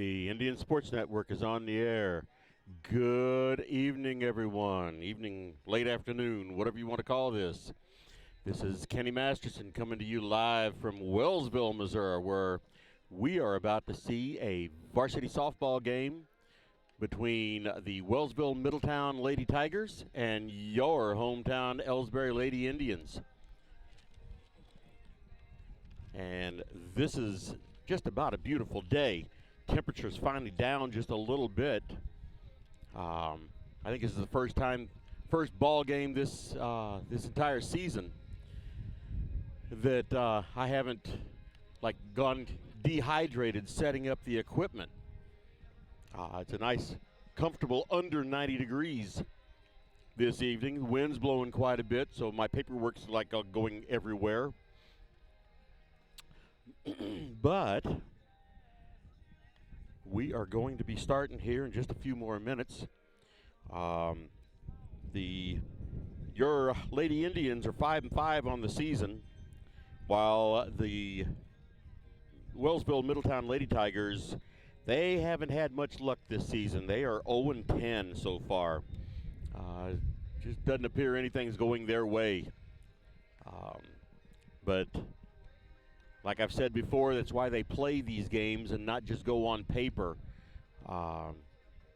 The Indian Sports Network is on the air. Good evening, everyone. Evening, late afternoon, whatever you want to call this. This is Kenny Masterson coming to you live from Wellsville, Missouri, where we are about to see a varsity softball game between the Wellsville-Middletown Lady Tigers and your hometown Elsberry Lady Indians. And this is just about a beautiful day. Temperature's finally down just a little bit. I think this is the first ball game this entire season that I haven't gone dehydrated setting up the equipment. It's a nice, comfortable under 90 degrees this evening. The wind's blowing quite a bit, so my paperwork's going everywhere. But we are going to be starting here in just a few more minutes. Your Lady Indians are 5-5 on the season, while the Wellsville-Middletown Lady Tigers, they haven't had much luck this season. They are 0-10 so far. Just doesn't appear anything's going their way. But like I've said before, that's why they play these games and not just go on paper.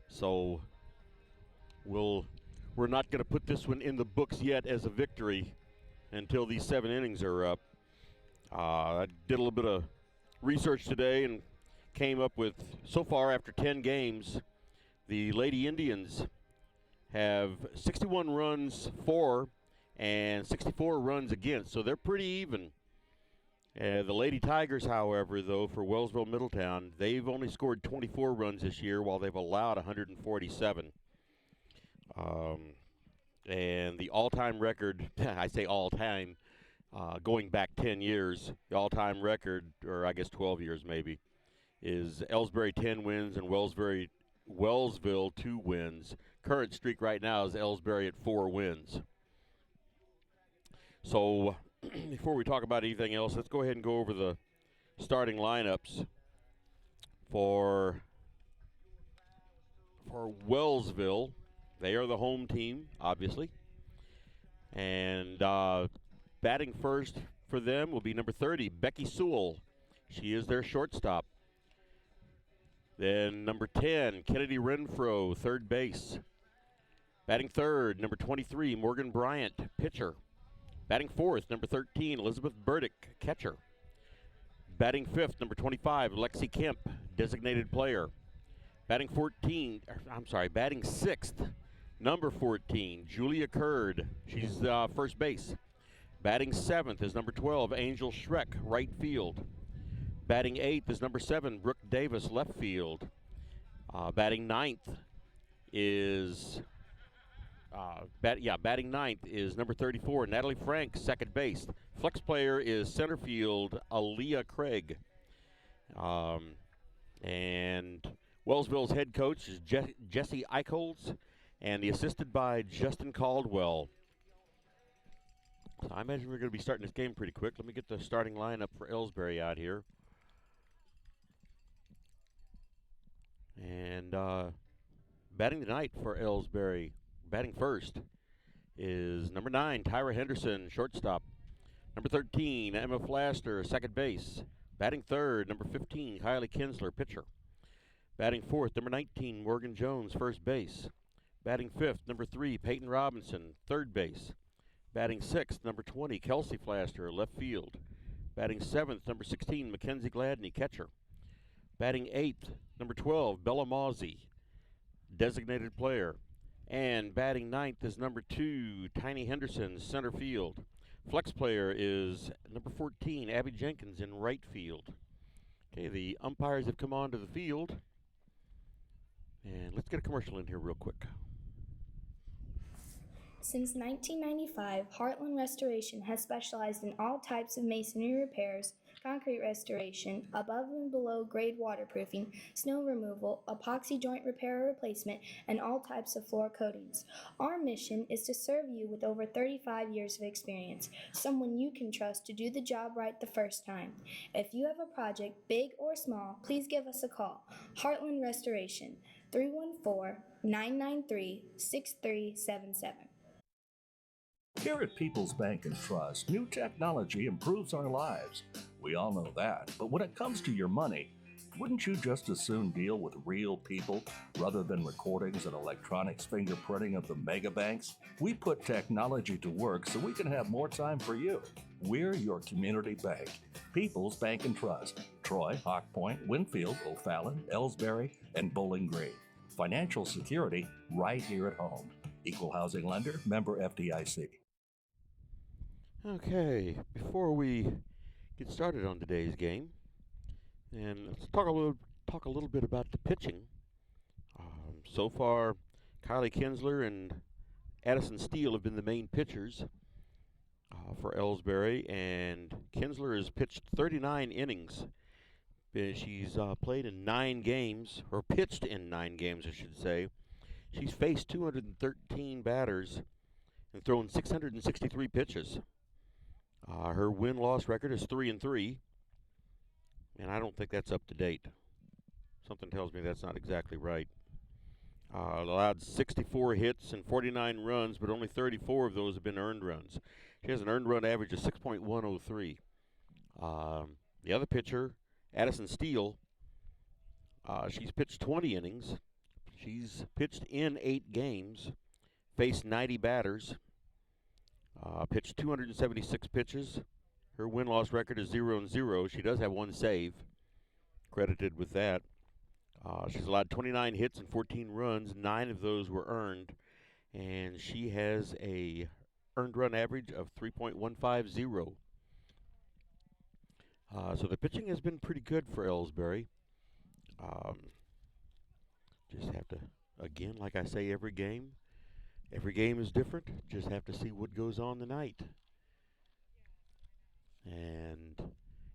So we're not going to put this one in the books yet as a victory until these 7 innings are up. I did a little bit of research today and came up with, so far after 10 games, the Lady Indians have 61 runs for and 64 runs against, so they're pretty even. The Lady Tigers, however, though, for Wellsville-Middletown, they've only scored 24 runs this year while they've allowed 147. And the all-time record, I say all-time, going back 10 years, the all-time record, or I guess 12 years maybe, is Elsberry 10 wins and Wellsville 2 wins. Current streak right now is Elsberry at 4 wins. So before we talk about anything else, let's go ahead and go over the starting lineups for Wellsville. They are the home team, obviously. And batting first for them will be number 30, Becky Sewell. She is their shortstop. Then number 10, Kennedy Renfro, third base. Batting third, number 23, Morgan Bryant, pitcher. Batting fourth, number 13, Elizabeth Burdick, catcher. Batting fifth, number 25, Lexi Kemp, designated player. Batting sixth, number 14, Julia Curd. She's first base. Batting seventh is number 12, Angel Schreck, right field. Batting eighth is number 7, Brooke Davis, left field. Batting ninth is number 34, Natalie Frank, second base. Flex player is center field, Aaliyah Craig. And Wellsville's head coach is Jesse Eichholz, and the assisted by Justin Caldwell. So I imagine we're going to be starting this game pretty quick. Let me get the starting lineup for Elsberry out here. And batting tonight for Elsberry, batting first, is number 9, Tyra Henderson, shortstop. Number 13, Emma Flaster, second base. Batting third, number 15, Kylie Kinsler, pitcher. Batting fourth, number 19, Morgan Jones, first base. Batting fifth, number 3, Peyton Robinson, third base. Batting sixth, number 20, Kelsey Flaster, left field. Batting seventh, number 16, Mackenzie Gladney, catcher. Batting eighth, number 12, Bella Mozzie, designated player. And batting ninth is number 2, Tiny Henderson, center field. Flex player is number 14, Abby Jenkins, in right field. Okay, the umpires have come onto the field. And let's get a commercial in here real quick. Since 1995, Heartland Restoration has specialized in all types of masonry repairs, concrete restoration, above and below grade waterproofing, snow removal, epoxy joint repair or replacement, and all types of floor coatings. Our mission is to serve you with over 35 years of experience, someone you can trust to do the job right the first time. If you have a project, big or small, please give us a call. Heartland Restoration, 314-993-6377. Here at People's Bank and Trust, new technology improves our lives. We all know that, but when it comes to your money, wouldn't you just as soon deal with real people rather than recordings and electronics fingerprinting of the mega banks? We put technology to work so we can have more time for you. We're your community bank. People's Bank and Trust. Troy, Hawk Point, Winfield, O'Fallon, Elsberry, and Bowling Green. Financial security right here at home. Equal housing lender, member FDIC. Okay, before we get started on today's game, and let's talk a little bit about the pitching. So far, Kylie Kinsler and Addison Steele have been the main pitchers for Elsberry, and Kinsler has pitched 39 innings. She's played in 9 games, or pitched in 9 games, I should say. She's faced 213 batters and thrown 663 pitches. Her win-loss record is 3-3, and I don't think that's up to date. Something tells me that's not exactly right. Allowed 64 hits and 49 runs, but only 34 of those have been earned runs. She has an earned run average of 6.103. The other pitcher, Addison Steele, she's pitched 20 innings. She's pitched in 8 games, faced 90 batters, pitched 276 pitches. Her win-loss record is 0-0. She does have 1 save, credited with that. She's allowed 29 hits and 14 runs. 9 of those were earned, and she has a earned run average of 3.150. So the pitching has been pretty good for Elsberry. Just have to, again, like I say every game is different. Just have to see what goes on tonight. And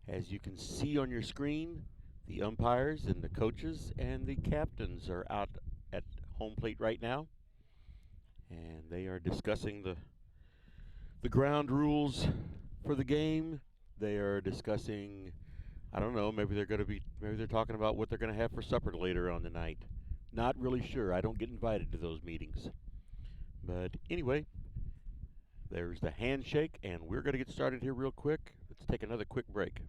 as you can see on your screen, the umpires and the coaches and the captains are out at home plate right now. And they are discussing the ground rules for the game. They are discussing, I don't know, maybe they're talking about what they're going to have for supper later on tonight. Not really sure. I don't get invited to those meetings. But anyway, there's the handshake, and we're going to get started here real quick. Let's take another quick break.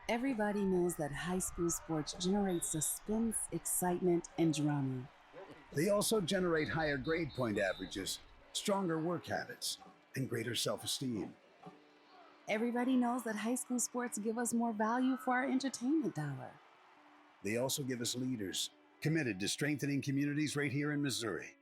Everybody knows that high school sports generate suspense, excitement, and drama. They also generate higher grade point averages, stronger work habits, and greater self-esteem. Everybody knows that high school sports give us more value for our entertainment dollar. They also give us leaders committed to strengthening communities right here in Missouri.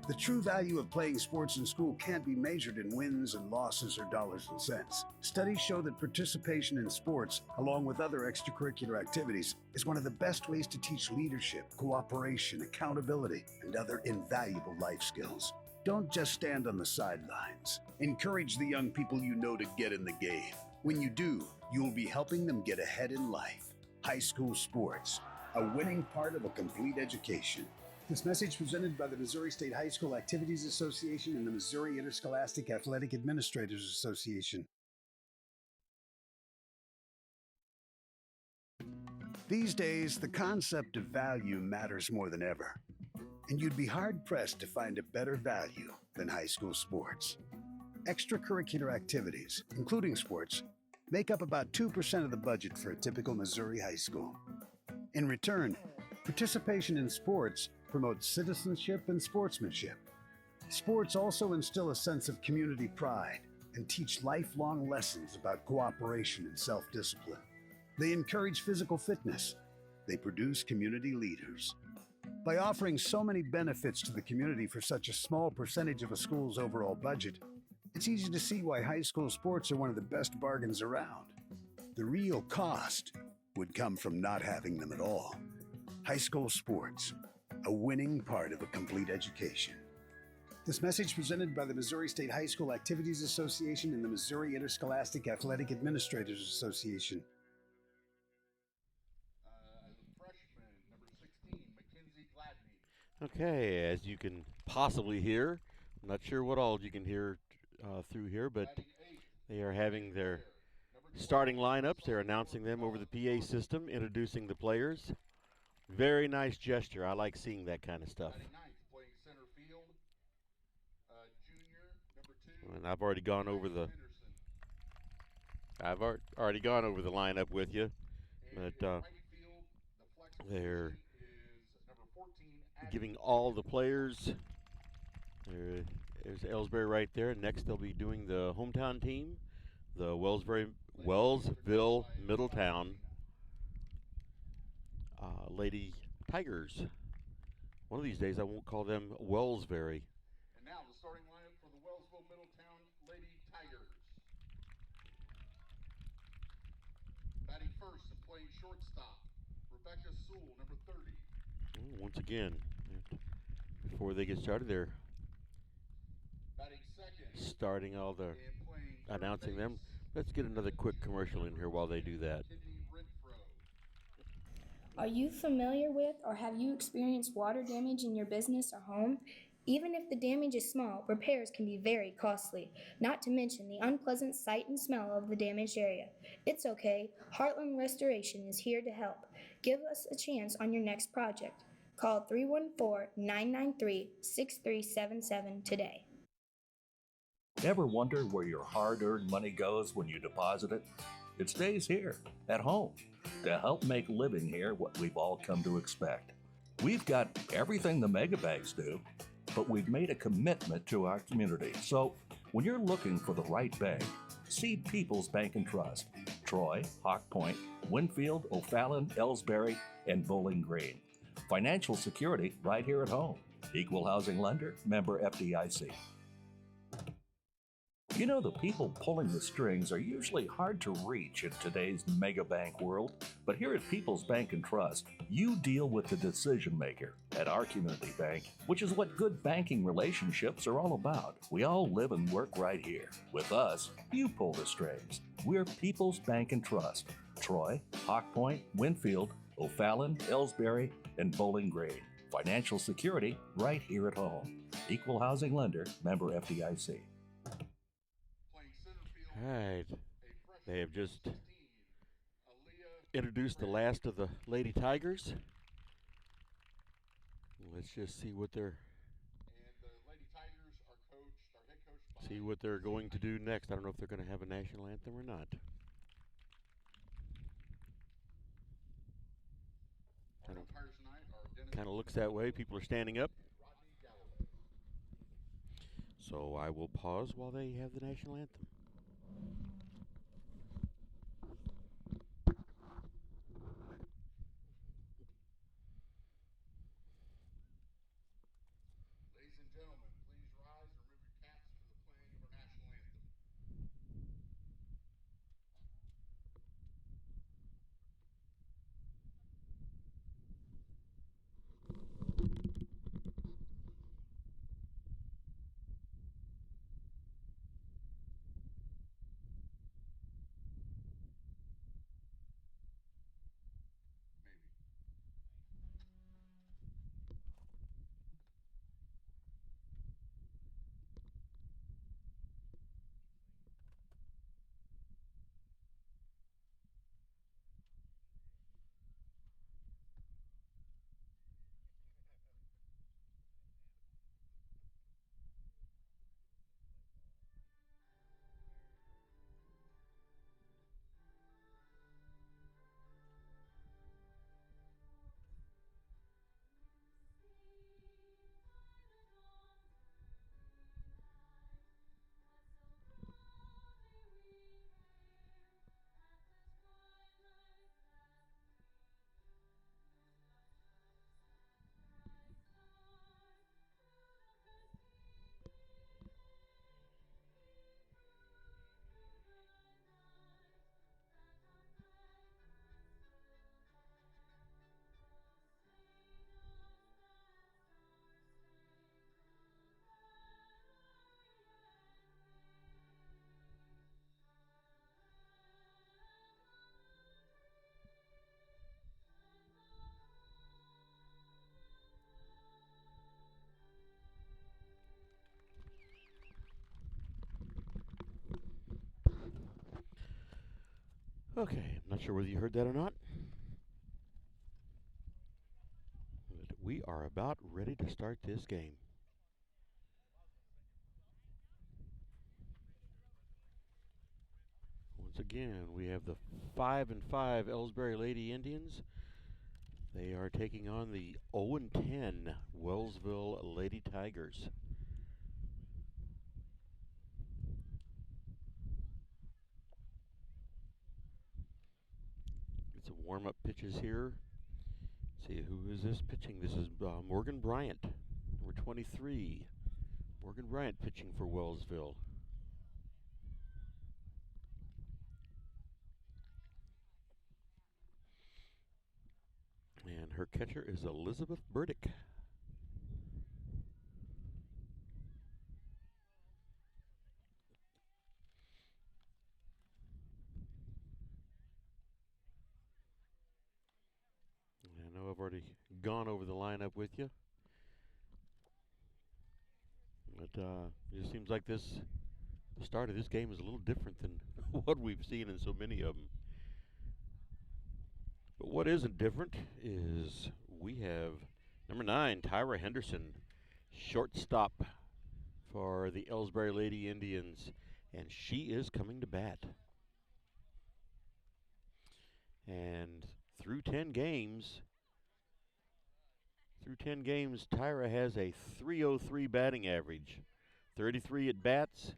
The true value of playing sports in school can't be measured in wins and losses or dollars and cents. Studies show that participation in sports, along with other extracurricular activities, is one of the best ways to teach leadership, cooperation, accountability, and other invaluable life skills. Don't just stand on the sidelines. Encourage the young people you know to get in the game. When you do, you'll be helping them get ahead in life. High school sports, a winning part of a complete education. This message presented by the Missouri State High School Activities Association and the Missouri Interscholastic Athletic Administrators Association. These days, the concept of value matters more than ever. And you'd be hard-pressed to find a better value than high school sports. Extracurricular activities, including sports, make up about 2% of the budget for a typical Missouri high school. In return, participation in sports promotes citizenship and sportsmanship. Sports also instill a sense of community pride and teach lifelong lessons about cooperation and self-discipline. They encourage physical fitness. They produce community leaders. By offering so many benefits to the community for such a small percentage of a school's overall budget, it's easy to see why high school sports are one of the best bargains around. The real cost would come from not having them at all. High school sports, a winning part of a complete education. This message presented by the Missouri State High School Activities Association and the Missouri Interscholastic Athletic Administrators Association. Okay, as you can possibly hear, I'm not sure what all you can hear through here, but they are having their starting lineups. They're announcing them over the PA system, introducing the players. Very nice gesture. I like seeing that kind of stuff. And I've already gone over the lineup with you, but they're giving all the players. There's Elsberry right there. Next, they'll be doing the hometown team, the Wellsville-Middletown Lady Tigers. One of these days, I won't call them Wellsberry. And now the starting lineup for the Wellsville-Middletown Lady Tigers. Batting first and playing shortstop, Rebecca Sewell, number 30. Once again, before they get started, they're starting all the announcing them. Let's get another quick commercial in here while they do that. Are you familiar with or have you experienced water damage in your business or home? Even if the damage is small, repairs can be very costly, not to mention the unpleasant sight and smell of the damaged area. It's okay. Heartland Restoration is here to help. Give us a chance on your next project. Call 314-993-6377 today. Ever wonder where your hard-earned money goes when you deposit it? It stays here, at home, to help make living here what we've all come to expect. We've got everything the mega banks do, but we've made a commitment to our community. So when you're looking for the right bank, see People's Bank and Trust. Troy, Hawk Point, Winfield, O'Fallon, Elsberry, and Bowling Green. Financial security right here at home. Equal housing lender, member FDIC. You know, the people pulling the strings are usually hard to reach in today's mega bank world, but here at People's Bank and Trust, you deal with the decision maker at our community bank, which is what good banking relationships are all about. We all live and work right here. With us, you pull the strings. We're People's Bank and Trust. Troy, Hawk Point, Winfield, O'Fallon, Elsberry, and Bowling Green. Financial security right here at home. Equal housing lender, member FDIC. All right, they have just introduced the last of the Lady Tigers. Let's just see what they're going to do next. I don't know if they're going to have a national anthem or not. Kind of looks that way. People are standing up. So I will pause while they have the national anthem. Okay, I'm not sure whether you heard that or not. But we are about ready to start this game. Once again, we have the 5-5 Elsberry Lady Indians. They are taking on the 0-10 Wellsville Lady Tigers. Get some warm-up pitches here. Let's see, who is this pitching? This is Morgan Bryant, number 23. Morgan Bryant pitching for Wellsville. And her catcher is Elizabeth Burdick. I know I've already gone over the lineup with you. But it just seems like the start of this game is a little different than what we've seen in so many of them. But what isn't different is we have number 9, Tyra Henderson, shortstop for the Elsberry Lady Indians, and she is coming to bat. And through 10 games, Tyra has a .303 batting average, 33 at bats,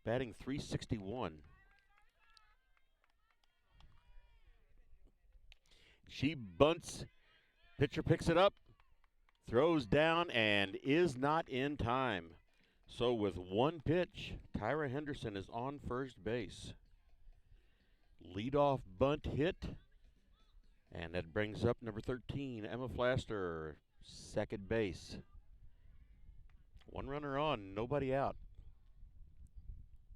batting .361. She bunts, pitcher picks it up, throws down, and is not in time. So with one pitch, Tyra Henderson is on first base. Leadoff bunt hit, and that brings up number 13, Emma Flaster, second base. One runner on, nobody out.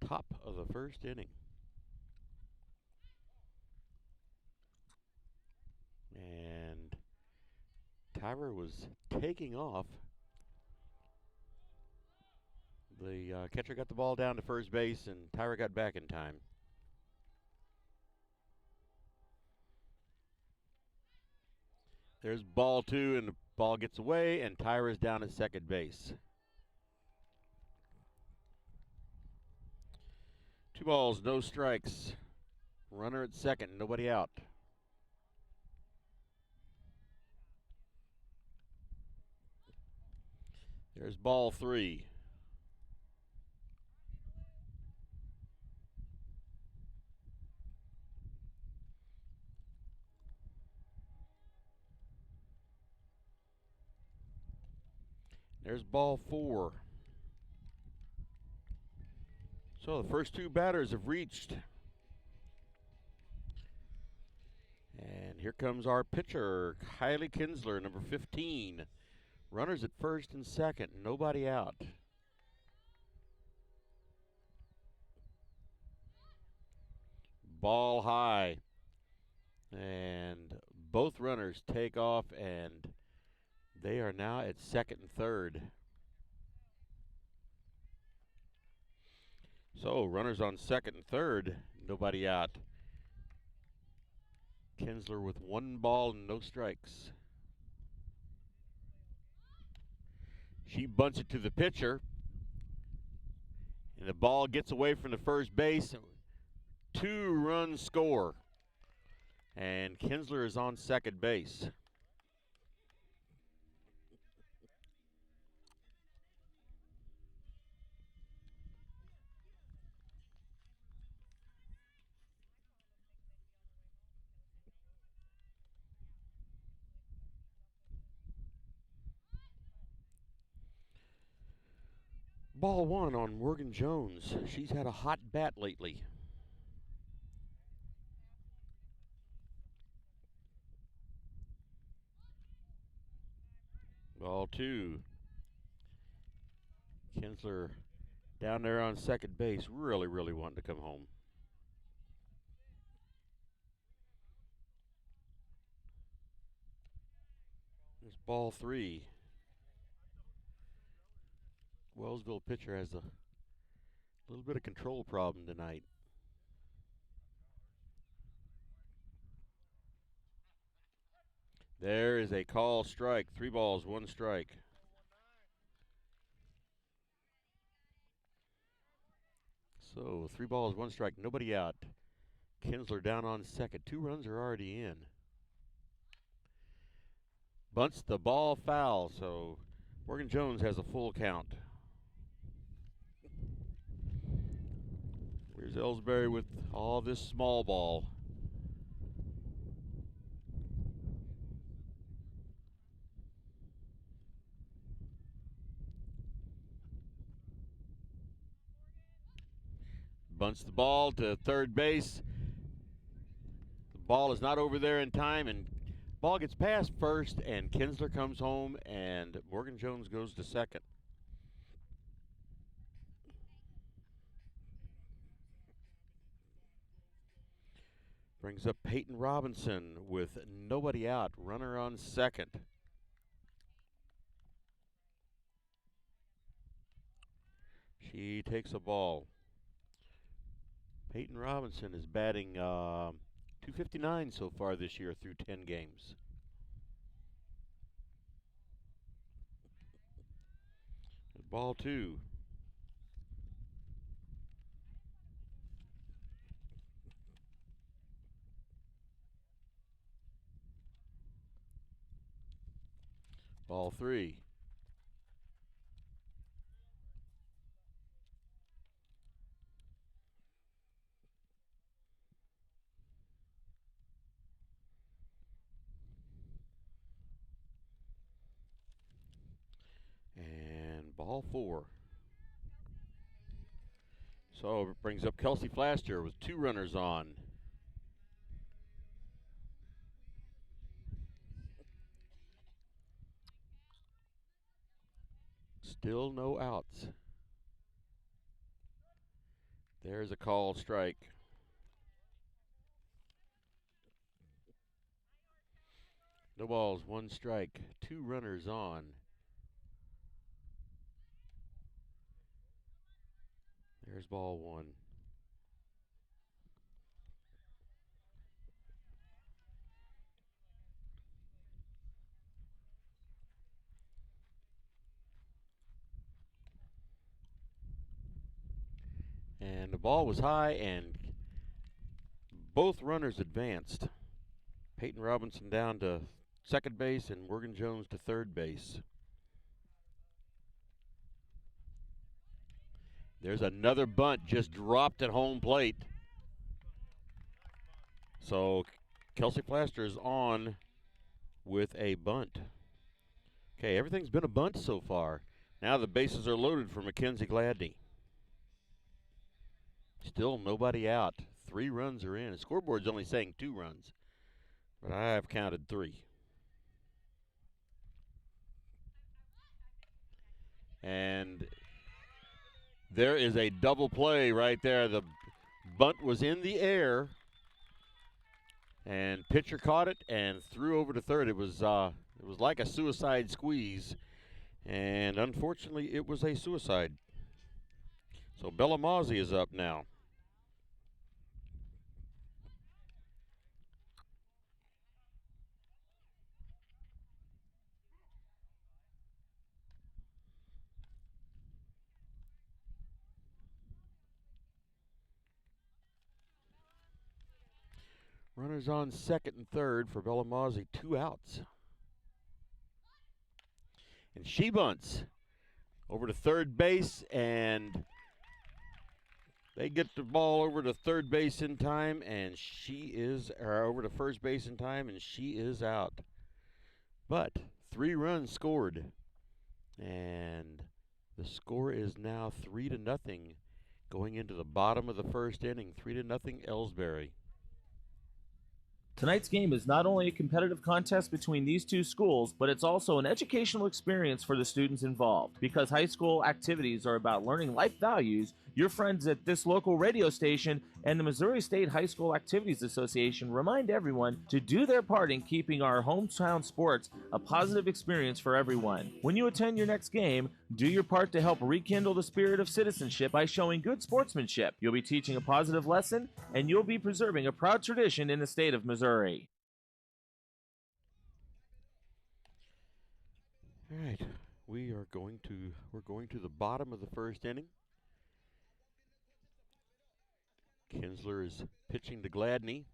Top of the first inning. And Tyra was taking off. The catcher got the ball down to first base, and Tyra got back in time. There's ball 2, and the ball gets away, and Tyra's down at second base. 2 balls, no strikes. Runner at second, nobody out. There's ball 3. There's ball 4. So the first 2 batters have reached. And here comes our pitcher, Kylie Kinsler, number 15. Runners at first and second, nobody out. Ball high. And both runners take off, and they are now at second and third. So runners on second and third, nobody out. Kinsler with 1 ball and no strikes. She bunts it to the pitcher, and the ball gets away from the first base. 2-run score, and Kinsler is on second base. Ball 1 on Morgan Jones. She's had a hot bat lately. Ball 2. Kinsler down there on second base, really wanting to come home. There's ball 3. Wellsville pitcher has a little bit of control problem tonight. There is a call strike. 3 balls, 1 strike. So 3 balls, 1 strike, nobody out. Kinsler down on second. 2 runs are already in. Bunts the ball foul, so Morgan Jones has a full count. Here's Elsberry with all this small ball. Bunts the ball to third base. The ball is not over there in time, and ball gets past first, and Kinsler comes home, and Morgan Jones goes to second. Brings up Peyton Robinson with nobody out, runner on second. She takes a ball. Peyton Robinson is batting .259 so far this year through 10 games. Ball 2. Ball 3. And ball 4. So it brings up Kelsey Flaster with 2 runners on. Still no outs. There's a called strike. No balls, 1 strike, 2 runners on. There's ball 1. And the ball was high, and both runners advanced. Peyton Robinson down to second base and Morgan Jones to third base. There's another bunt just dropped at home plate. So Kelsey Flaster is on with a bunt. Okay, everything's been a bunt so far. Now the bases are loaded for Mackenzie Gladney. Still nobody out. 3 runs are in. The scoreboard's only saying 2 runs, but I have counted 3. And there is a double play right there. The bunt was in the air, and pitcher caught it and threw over to third. It was like a suicide squeeze, and unfortunately, it was a suicide. So Bellamazzi is up now. Runners on second and third for Bellamazzi, 2 outs. And she bunts over to third base, and they get the ball over to third base in time, and over to first base in time, and she is out. But 3 runs scored, and the score is now 3-0 going into the bottom of the first inning. 3-0 Elsberry. Tonight's game is not only a competitive contest between these two schools, but it's also an educational experience for the students involved. Because high school activities are about learning life values, your friends at this local radio station and the Missouri State High School Activities Association remind everyone to do their part in keeping our hometown sports a positive experience for everyone. When you attend your next game, do your part to help rekindle the spirit of citizenship by showing good sportsmanship. You'll be teaching a positive lesson, and you'll be preserving a proud tradition in the state of Missouri. All right, we're going to the bottom of the first inning. Kinsler is pitching to Gladney.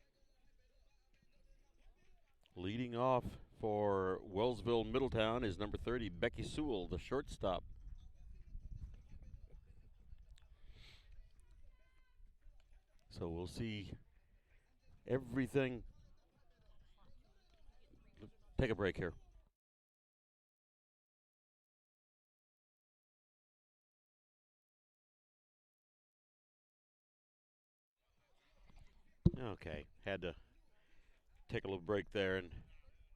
Leading off for Wellsville-Middletown is number 30, Becky Sewell, the shortstop. So we'll see everything. Take a break here. Okay, had to take a little break there and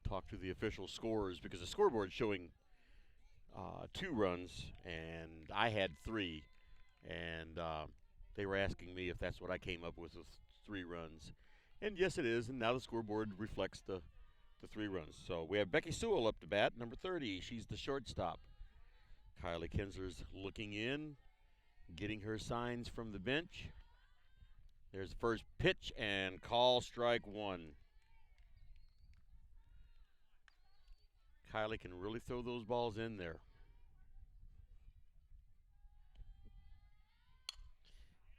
talk to the official scorers because the scoreboard's showing 2 runs and I had 3, and they were asking me if that's what I came up with 3 runs, and yes, it is. And now the scoreboard reflects the 3 runs. So we have Becky Sewell up to bat, number 30. She's the shortstop. Kylie Kinsler's looking in, getting her signs from the bench. There's the first pitch and call, strike 1. Kylie can really throw those balls in there.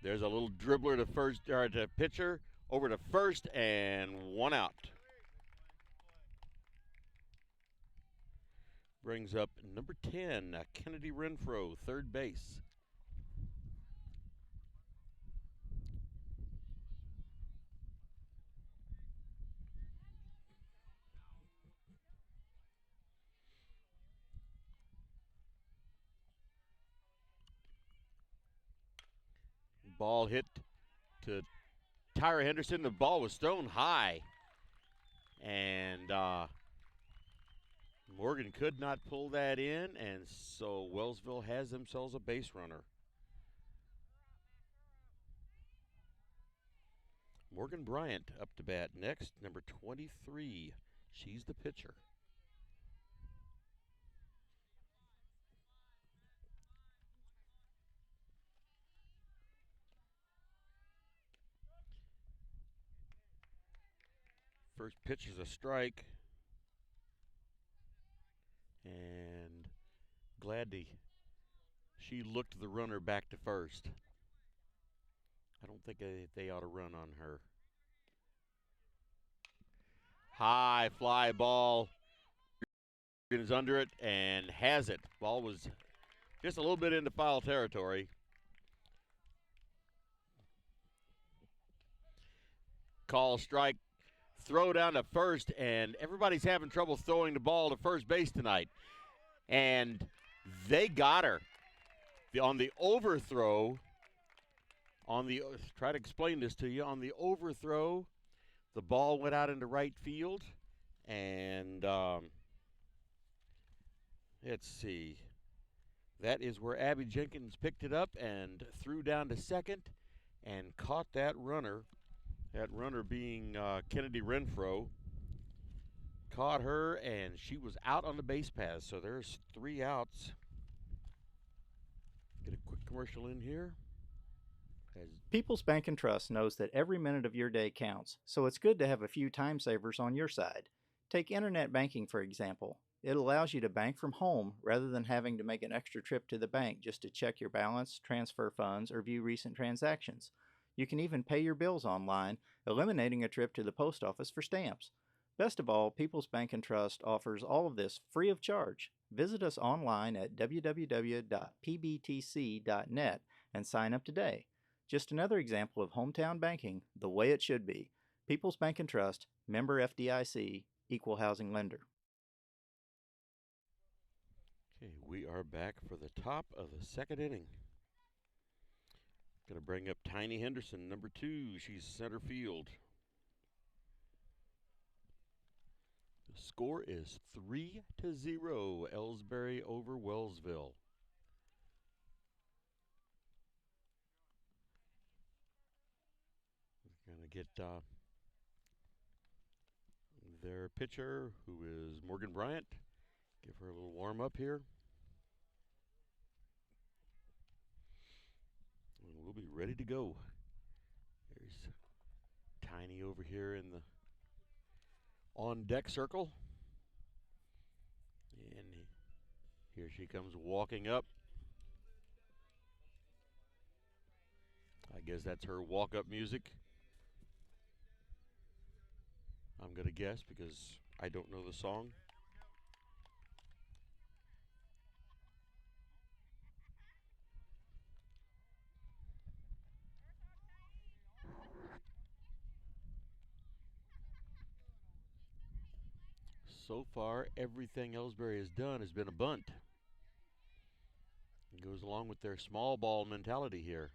There's a little dribbler to pitcher, over to first, and 1 out. Brings up number 10, Kennedy Renfro, third base. Ball hit to Tyra Henderson. The ball was thrown high, and Morgan could not pull that in, and so Wellsville has themselves a base runner. Morgan Bryant up to bat next, number 23. She's the pitcher. First pitch is a strike. And Gladney, she looked the runner back to first. I don't think they ought to run on her. High fly ball. Is under it and has it. Ball was just a little bit into foul territory. Call, strike, throw down to first, and everybody's having trouble throwing the ball to first base tonight. And they got her. On the overthrow, try to explain this to you, on the overthrow, the ball went out into right field, and let's see. That is where Abby Jenkins picked it up and threw down to second and caught that runner. That runner being Kennedy Renfro. Caught her, and she was out on the base paths. So there's 3 outs. Get a quick commercial in here. People's Bank and Trust knows that every minute of your day counts, so it's good to have a few time savers on your side. Take internet banking, for example. It allows you to bank from home rather than having to make an extra trip to the bank just to check your balance, transfer funds, or view recent transactions. You can even pay your bills online, eliminating a trip to the post office for stamps. Best of all, People's Bank and Trust offers all of this free of charge. Visit us online at www.pbtc.net and sign up today. Just another example of hometown banking the way it should be. People's Bank and Trust, member FDIC, equal housing lender. Okay, we are back for the top of the second inning. Going to bring up Tiny Henderson, number 2. She's center field. The score is 3-0, Elsberry over Wellsville. We're going to get their pitcher, who is Morgan Bryant. Give her a little warm up here. And we'll be ready to go. There's Tiny over here in the on deck circle. And Here she comes walking up. I guess that's her walk-up music. I'm going to guess because I don't know the song. So far, everything Elsberry has done has been a bunt. It goes along with their small ball mentality here.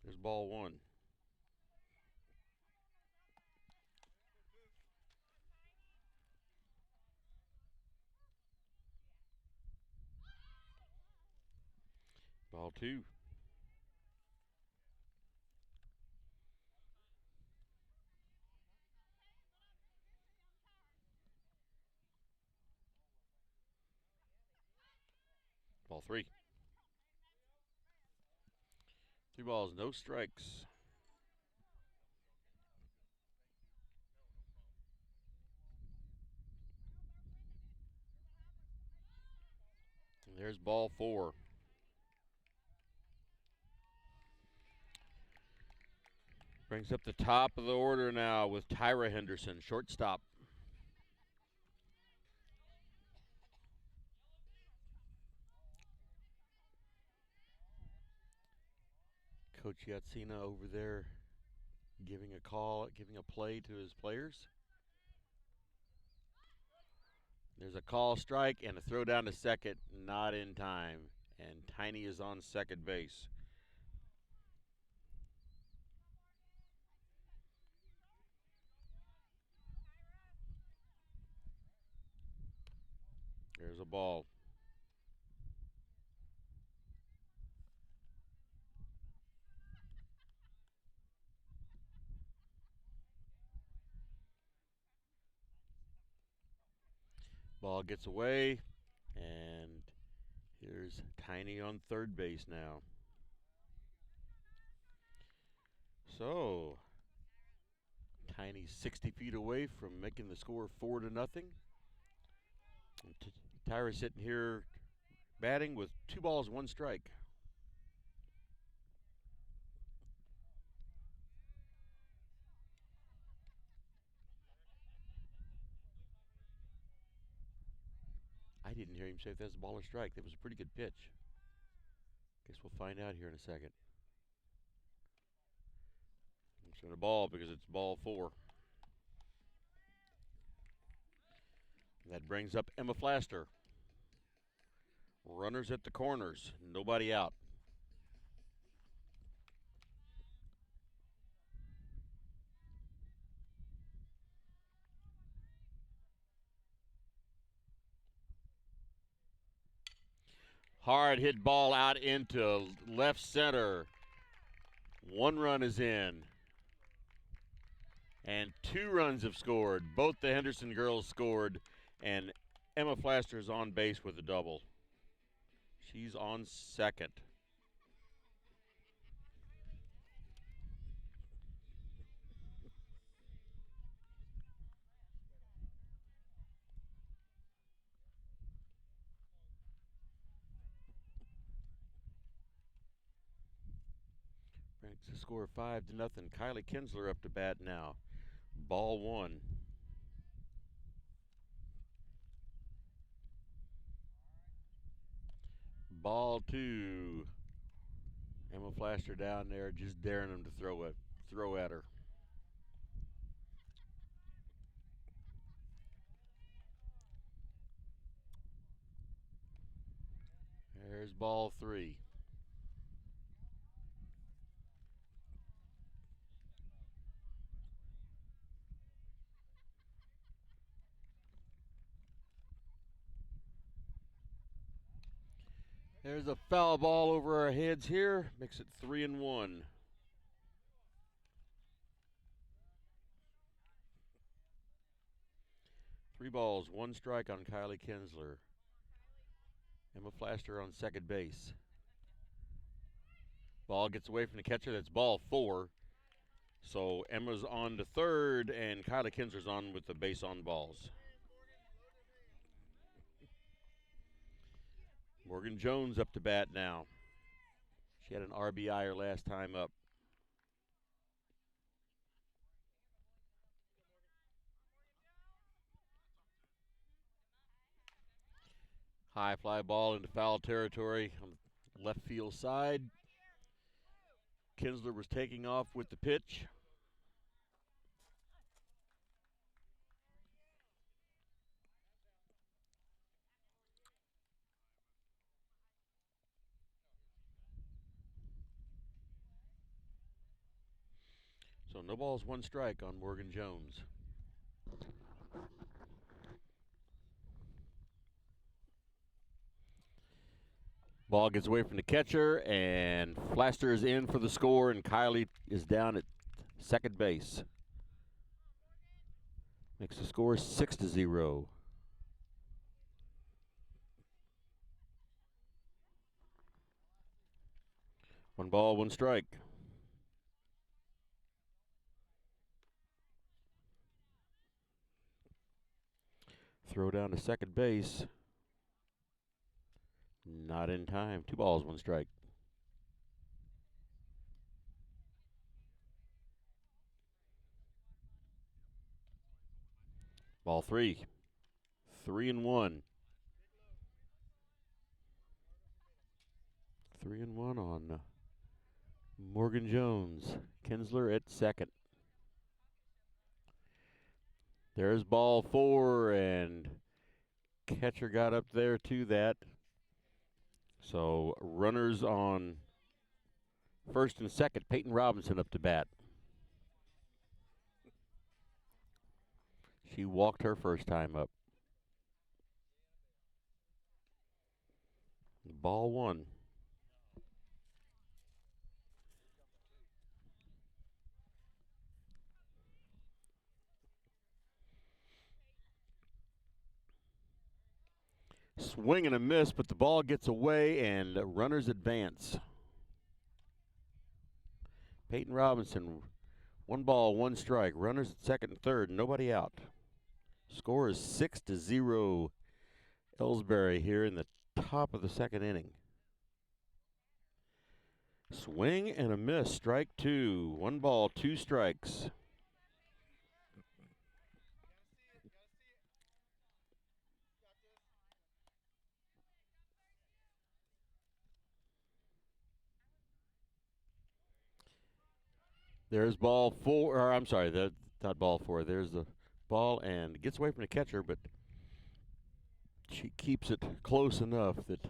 There's ball one. Ball two. Ball three. 3 balls, no strikes. And there's ball four. Brings up the top of the order now with Tyra Henderson, shortstop. Coach Yatsina over there giving a call, giving a play to his players. There's a call strike and a throw down to second, not in time. And Tiny is on second base. There's a ball. Ball gets away, and here's Tiny on third base now. So, Tiny's 60 feet away from making the score 4-0. Tyra's sitting here batting with 2 balls, 1 strike. I didn't hear him say if that's a ball or strike. That was a pretty good pitch. Guess we'll find out here in a second. It's going to ball because it's ball 4. That brings up Emma Flaster. Runners at the corners, nobody out. Hard hit ball out into left center. 1 run is in. And 2 runs have scored. Both the Henderson girls scored, and Emma Flaster is on base with a double. She's on second. Brings the score 5-0. Kylie Kinsler up to bat now. Ball 1. Ball 2. Emma Flaster down there just daring him to throw at her. There's ball 3. There's a foul ball over our heads here. Makes it 3-1. Three balls, 1 strike on Kylie Kinsler. Emma Flaster on second base. Ball gets away from the catcher. That's ball 4. So Emma's on to third, and Kylie Kinsler's on with the base on balls. Morgan Jones up to bat now. She had an RBI her last time up. High fly ball into foul territory on the left field side. Kinsler was taking off with the pitch. So no balls, one strike on Morgan Jones. Ball gets away from the catcher, and Flaster is in for the score, and Kylie is down at second base. Makes the score 6-0. One ball, one strike. Throw down to second base. Not in time. 2 balls, 1 strike. Ball 3. 3-1. 3-1 on Morgan Jones. Kinsler at second. There's ball 4, and catcher got up there to that. So runners on first and second. Peyton Robinson up to bat. She walked her first time up. Ball 1. Swing and a miss, but the ball gets away and runners advance. Peyton Robinson, 1 ball, 1 strike. Runners at second and third, nobody out. Score is 6-0. Elsberry here in the top of the second inning. Swing and a miss, strike 2. 1 ball, 2 strikes. There's ball 4, or I'm sorry, that's not ball 4. There's the ball and gets away from the catcher, but she keeps it close enough that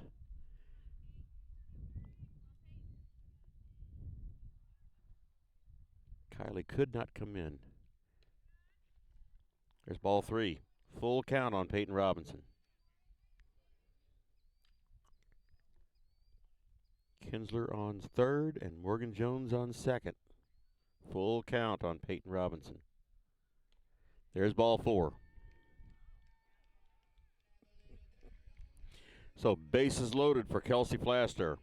Kylie could not come in. There's ball 3. Full count on Peyton Robinson. Kinsler on third and Morgan Jones on second. Full count on Peyton Robinson. There's ball 4. So bases loaded for Kelsey Flaster.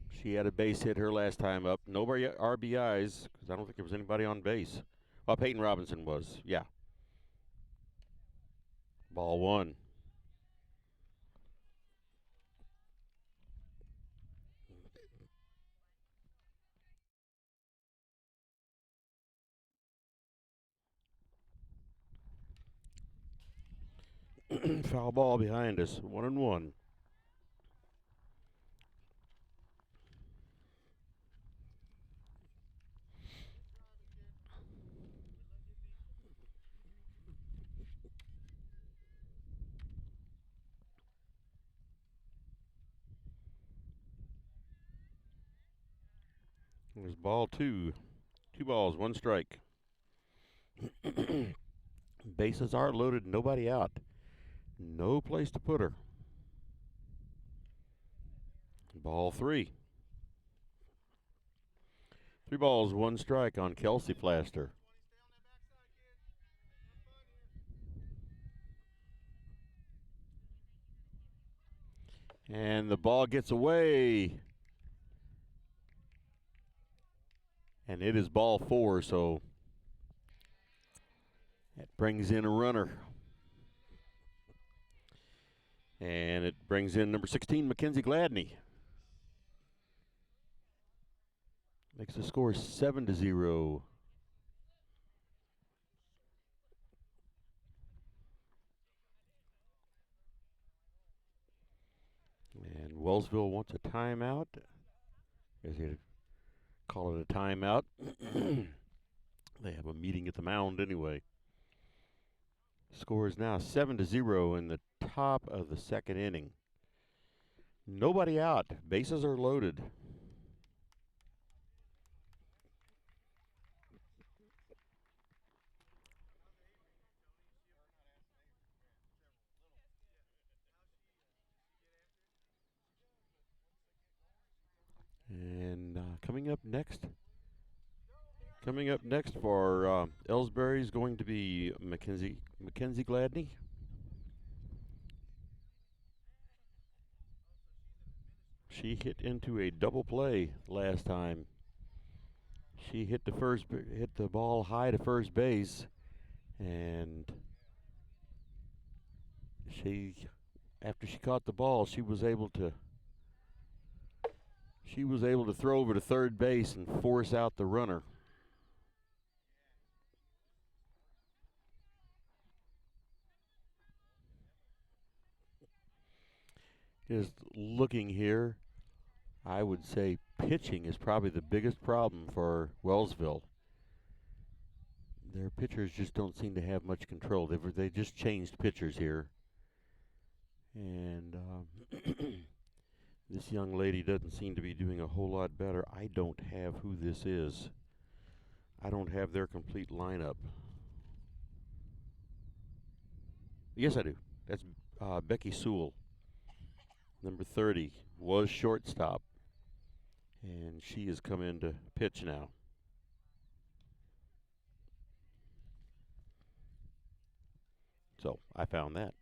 She had a base hit her last time up. No RBIs, because I don't think there was anybody on base. Well, Peyton Robinson was, yeah. Ball 1. Foul ball behind us, 1-1. There's ball 2. 2 balls, 1 strike. Bases are loaded, nobody out. No place to put her. Ball 3. 3 balls, 1 strike on Kelsey Flaster. And the ball gets away. And it is ball 4, so that brings in a runner. And it brings in number 16, Mackenzie Gladney. Makes the score 7-0. And Wellsville wants a timeout. I guess you'd call it a timeout. They have a meeting at the mound anyway. Score is now 7-0 in the top of the second inning. Nobody out. Bases are loaded. And coming up next for Elsberry is going to be Mackenzie Gladney. She hit into a double play last time. She hit the ball high to first base, and after she caught the ball, she was able to throw over to third base and force out the runner. Just looking here, I would say pitching is probably the biggest problem for Wellsville. Their pitchers just don't seem to have much control. They just changed pitchers here. And this young lady doesn't seem to be doing a whole lot better. I don't have who this is. I don't have their complete lineup. Yes, I do. That's Becky Sewell. Number 30 was shortstop. And she has come in to pitch now. So I found that.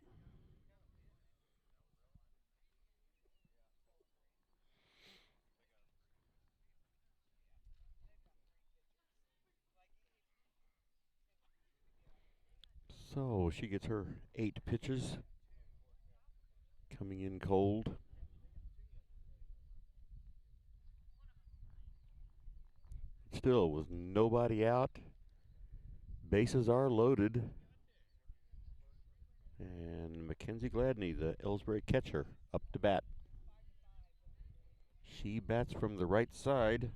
So she gets her 8 pitches. Coming in cold. Still with nobody out. Bases are loaded. And Mackenzie Gladney, the Elsberry catcher, up to bat. She bats from the right side.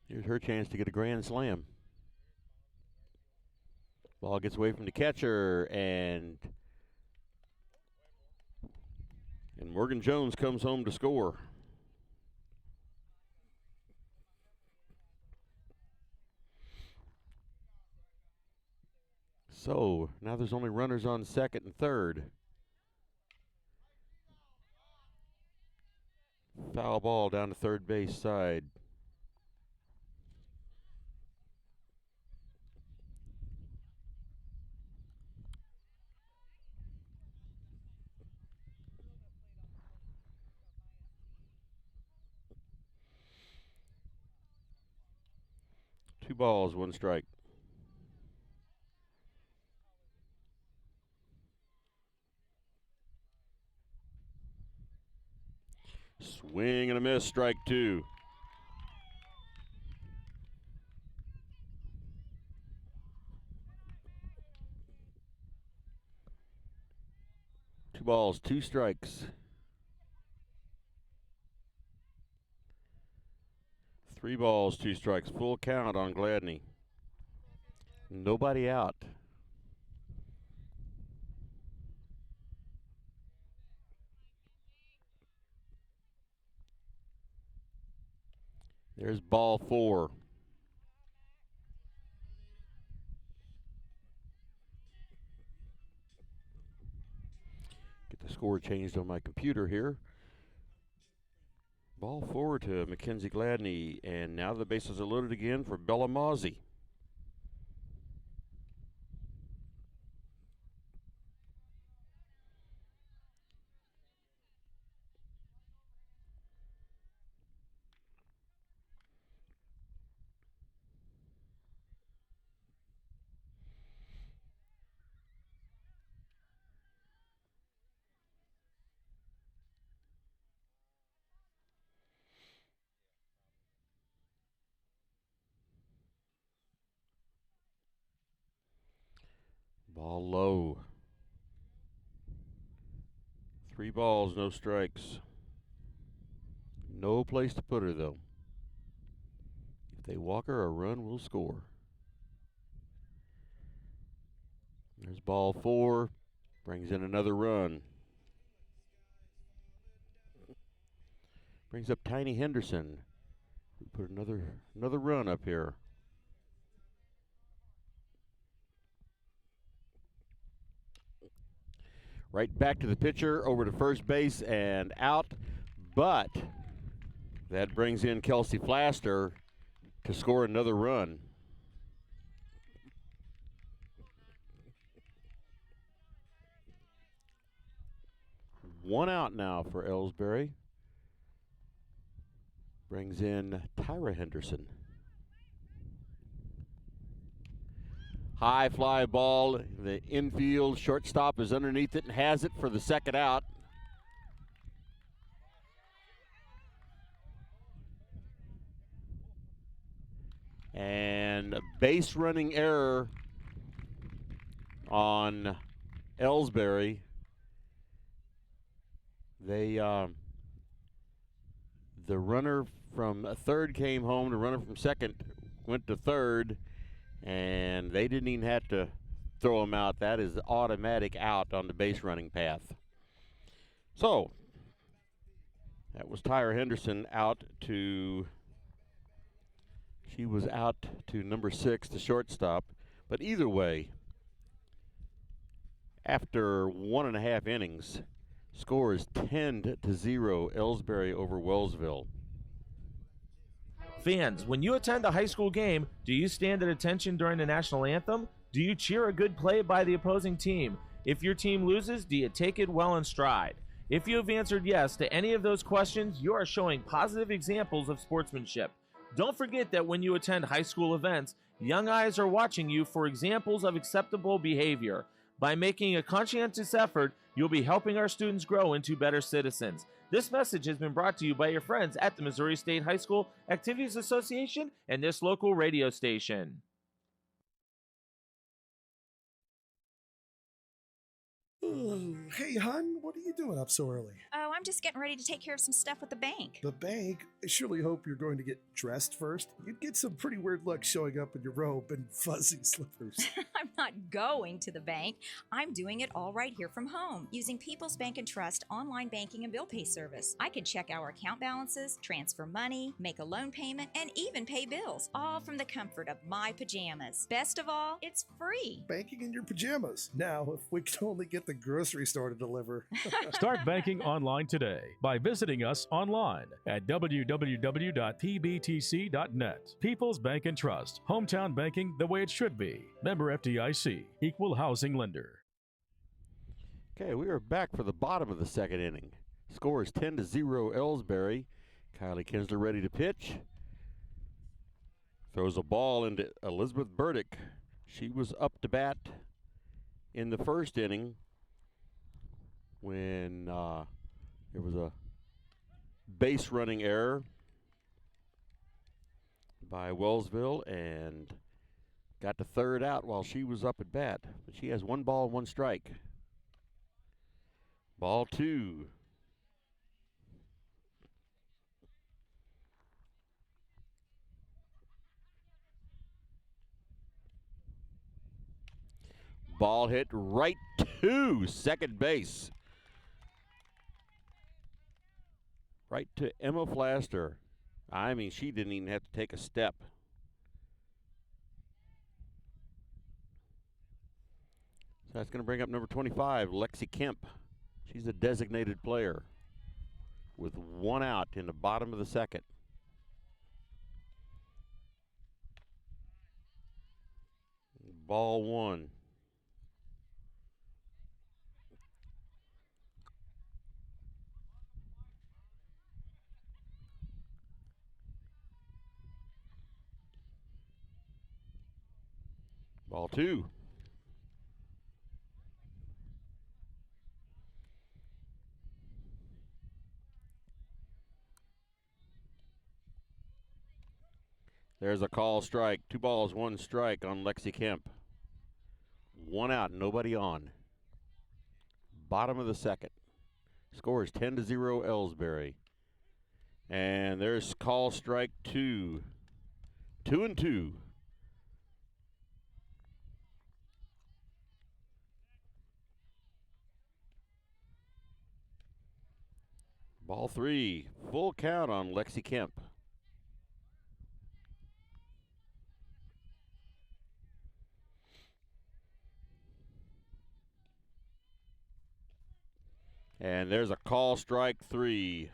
Here's her chance to get a grand slam. Ball gets away from the catcher, and Morgan Jones comes home to score. So now there's only runners on second and third. Foul ball down the third base side. Two balls, one strike. Swing and a miss, strike 2. Two balls, two strikes. 3 balls, 2 strikes. Full count on Gladney. Nobody out. There's ball 4. Get the score changed on my computer here. Ball 4 to Mackenzie Gladney, and now the bases are loaded again for Bella Mozzie. Ball low. 3 balls, no strikes. No place to put her, though. If they walk her, a run will score. There's ball 4. Brings in another run. Brings up Tiny Henderson. We put another run up here. Right back to the pitcher, over to first base and out. But that brings in Kelsey Flaster to score another run. One out now for Elsberry. Brings in Tyra Henderson. High fly ball. The infield shortstop is underneath it and has it for the second out. And a base running error on Elsberry. The runner from third came home. The runner from second went to third, and they didn't even have to throw him out. That is automatic out on the base running path. So that was Tyra Henderson out to. She was out to number 6, the shortstop. But either way, after 1.5 innings, score is 10-0, Elsberry over Wellsville. Fans, when you attend a high school game, do you stand at attention during the national anthem? Do you cheer a good play by the opposing team? If your team loses, do you take it well in stride? If you have answered yes to any of those questions, you are showing positive examples of sportsmanship. Don't forget that when you attend high school events, young eyes are watching you for examples of acceptable behavior. By making a conscientious effort, you'll be helping our students grow into better citizens. This message has been brought to you by your friends at the Missouri State High School Activities Association and this local radio station. Hey, hon, what are you doing up so early? Oh, I'm just getting ready to take care of some stuff with the bank. The bank? I surely hope you're going to get dressed first. You'd get some pretty weird luck showing up in your robe and fuzzy slippers. I'm not going to the bank. I'm doing it all right here from home, using People's Bank & Trust online banking and bill pay service. I could check our account balances, transfer money, make a loan payment, and even pay bills, all from the comfort of my pajamas. Best of all, it's free. Banking in your pajamas. Now, if we could only get the grocery store to deliver. Start banking online today by visiting us online at www.pbtc.net. People's Bank and Trust. Hometown banking the way it should be. Member FDIC. Equal housing lender. Okay, we are back for the bottom of the second inning. Score is 10-0 Elsberry. Kylie Kinsler ready to pitch. Throws a ball into Elizabeth Burdick. She was up to bat in the first inning when there was a base running error by Wellsville and got to third out while she was up at bat. But she has 1 ball, 1 strike. Ball 2. Ball hit right to second base. Right to Emma Flaster. I mean, she didn't even have to take a step. So that's going to bring up number 25, Lexi Kemp. She's a designated player with 1 out in the bottom of the second. Ball 1. Ball 2. There's a call strike. 2 balls, 1 strike on Lexi Kemp. 1 out, nobody on. Bottom of the second. Score is 10-0 Elsberry. And there's call strike 2. 2-2. Ball 3. Full count on Lexi Kemp. And there's a call strike 3.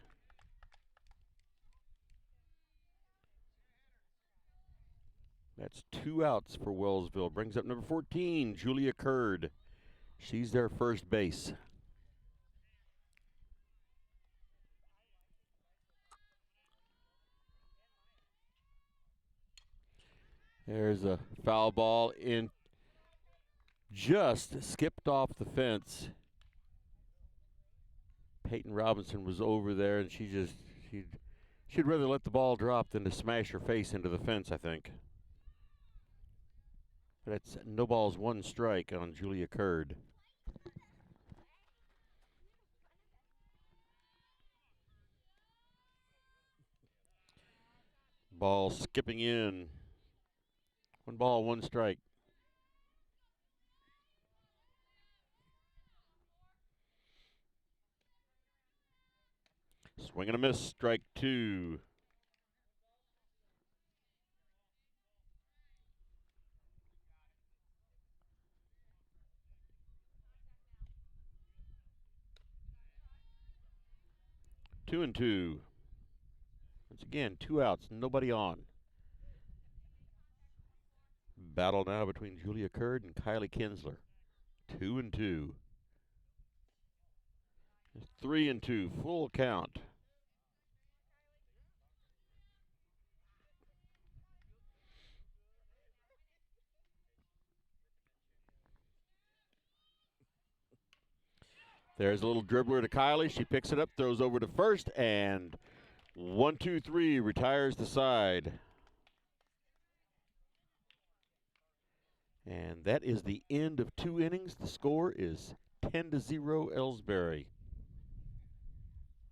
That's 2 outs for Wellsville. Brings up number 14, Julia Curd. She's their first base. There's a foul ball in, just skipped off the fence. Peyton Robinson was over there, and she'd rather let the ball drop than to smash her face into the fence, I think. That's no balls, 1 strike on Julia Curd. Ball skipping in. 1 ball, 1 strike. Swing and a miss, strike 2. Two and 2. Once again, 2 outs, nobody on. Battle now between Julia Curd and Kylie Kinsler. 2 and 2. 3 and 2, full count. There's a little dribbler to Kylie. She picks it up, throws over to first, and 1, 2, 3, retires the side. And that is the end of 2 innings. The score is 10-0 Elsberry.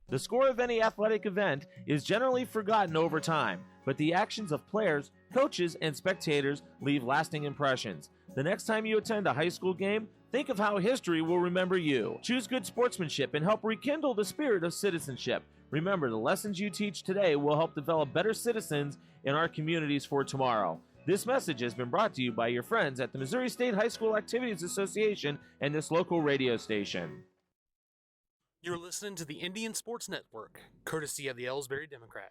The score of any athletic event is generally forgotten over time, but the actions of players, coaches, and spectators leave lasting impressions. The next time you attend a high school game, think of how history will remember you. Choose good sportsmanship and help rekindle the spirit of citizenship. Remember, the lessons you teach today will help develop better citizens in our communities for tomorrow. This message has been brought to you by your friends at the Missouri State High School Activities Association and this local radio station. You're listening to the Indian Sports Network, courtesy of the Elsberry Democrat.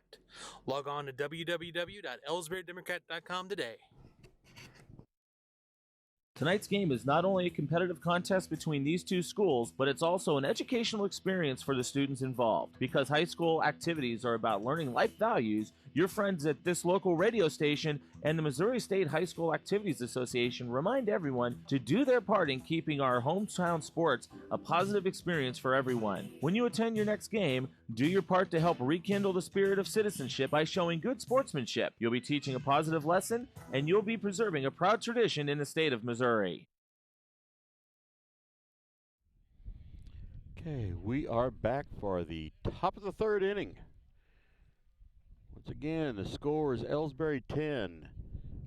Log on to www.elsberrydemocrat.com today. Tonight's game is not only a competitive contest between these two schools, but it's also an educational experience for the students involved. Because high school activities are about learning life values, your friends at this local radio station and the Missouri State High School Activities Association remind everyone to do their part in keeping our hometown sports a positive experience for everyone. When you attend your next game, do your part to help rekindle the spirit of citizenship by showing good sportsmanship. You'll be teaching a positive lesson, and you'll be preserving a proud tradition in the state of Missouri. Okay, we are back for the top of the 3rd inning. Once again, the score is Elsberry 10,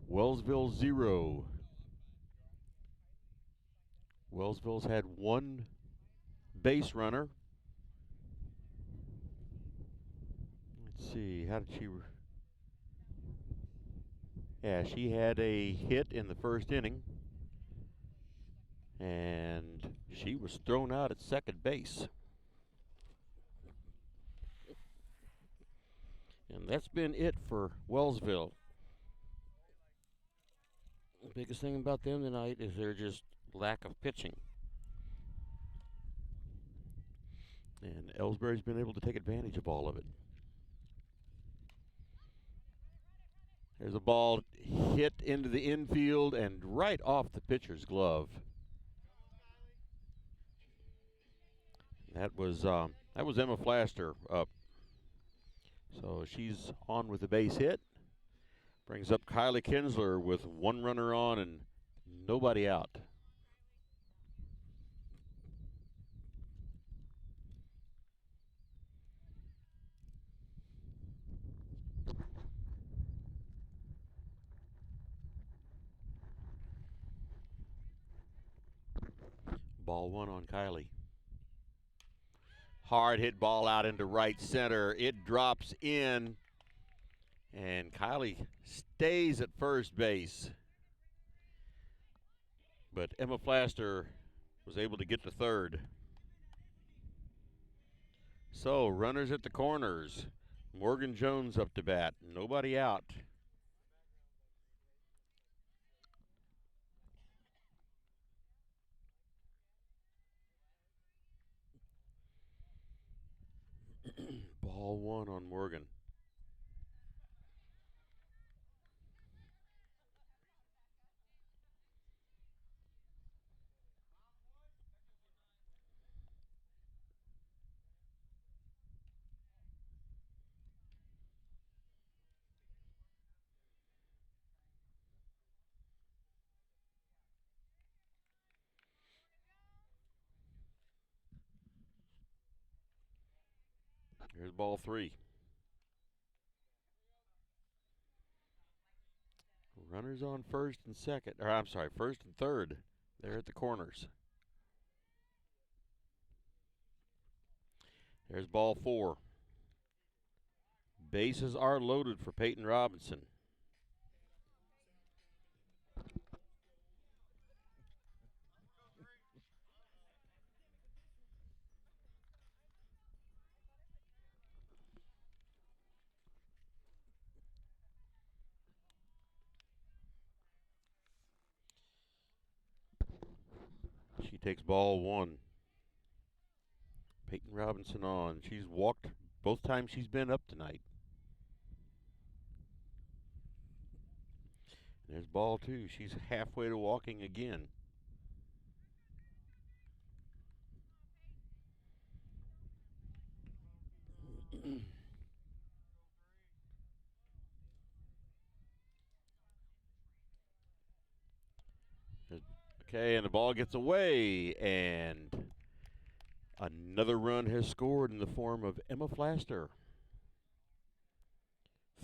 Wellsville 0. Wellsville's had 1 base runner. Let's see, how did she... Yeah, she had a hit in the 1st inning. And she was thrown out at second base. And that's been it for Wellsville. The biggest thing about them tonight is their just lack of pitching. And Elsberry's been able to take advantage of all of it. There's a ball hit into the infield and right off the pitcher's glove. That was Emma Flaster up. So she's on with the base hit. Brings up Kylie Kinsler with 1 runner on and nobody out. Ball one on Kylie. Hard hit ball out into right center. It drops in, and Kylie stays at first base. But Emma Flaster was able to get to third. So, runners at the corners. Morgan Jones up to bat. Nobody out. Ball one on Morgan. Here's ball three. Runners on first and second, or I'm sorry, first and third. They're at the corners. There's ball four. Bases are loaded for Peyton Robinson. She takes ball one. Peyton Robinson on. She's walked both times she's been up tonight. There's ball two. She's halfway to walking again. Okay, and the ball gets away, and another run has scored in the form of Emma Flaster.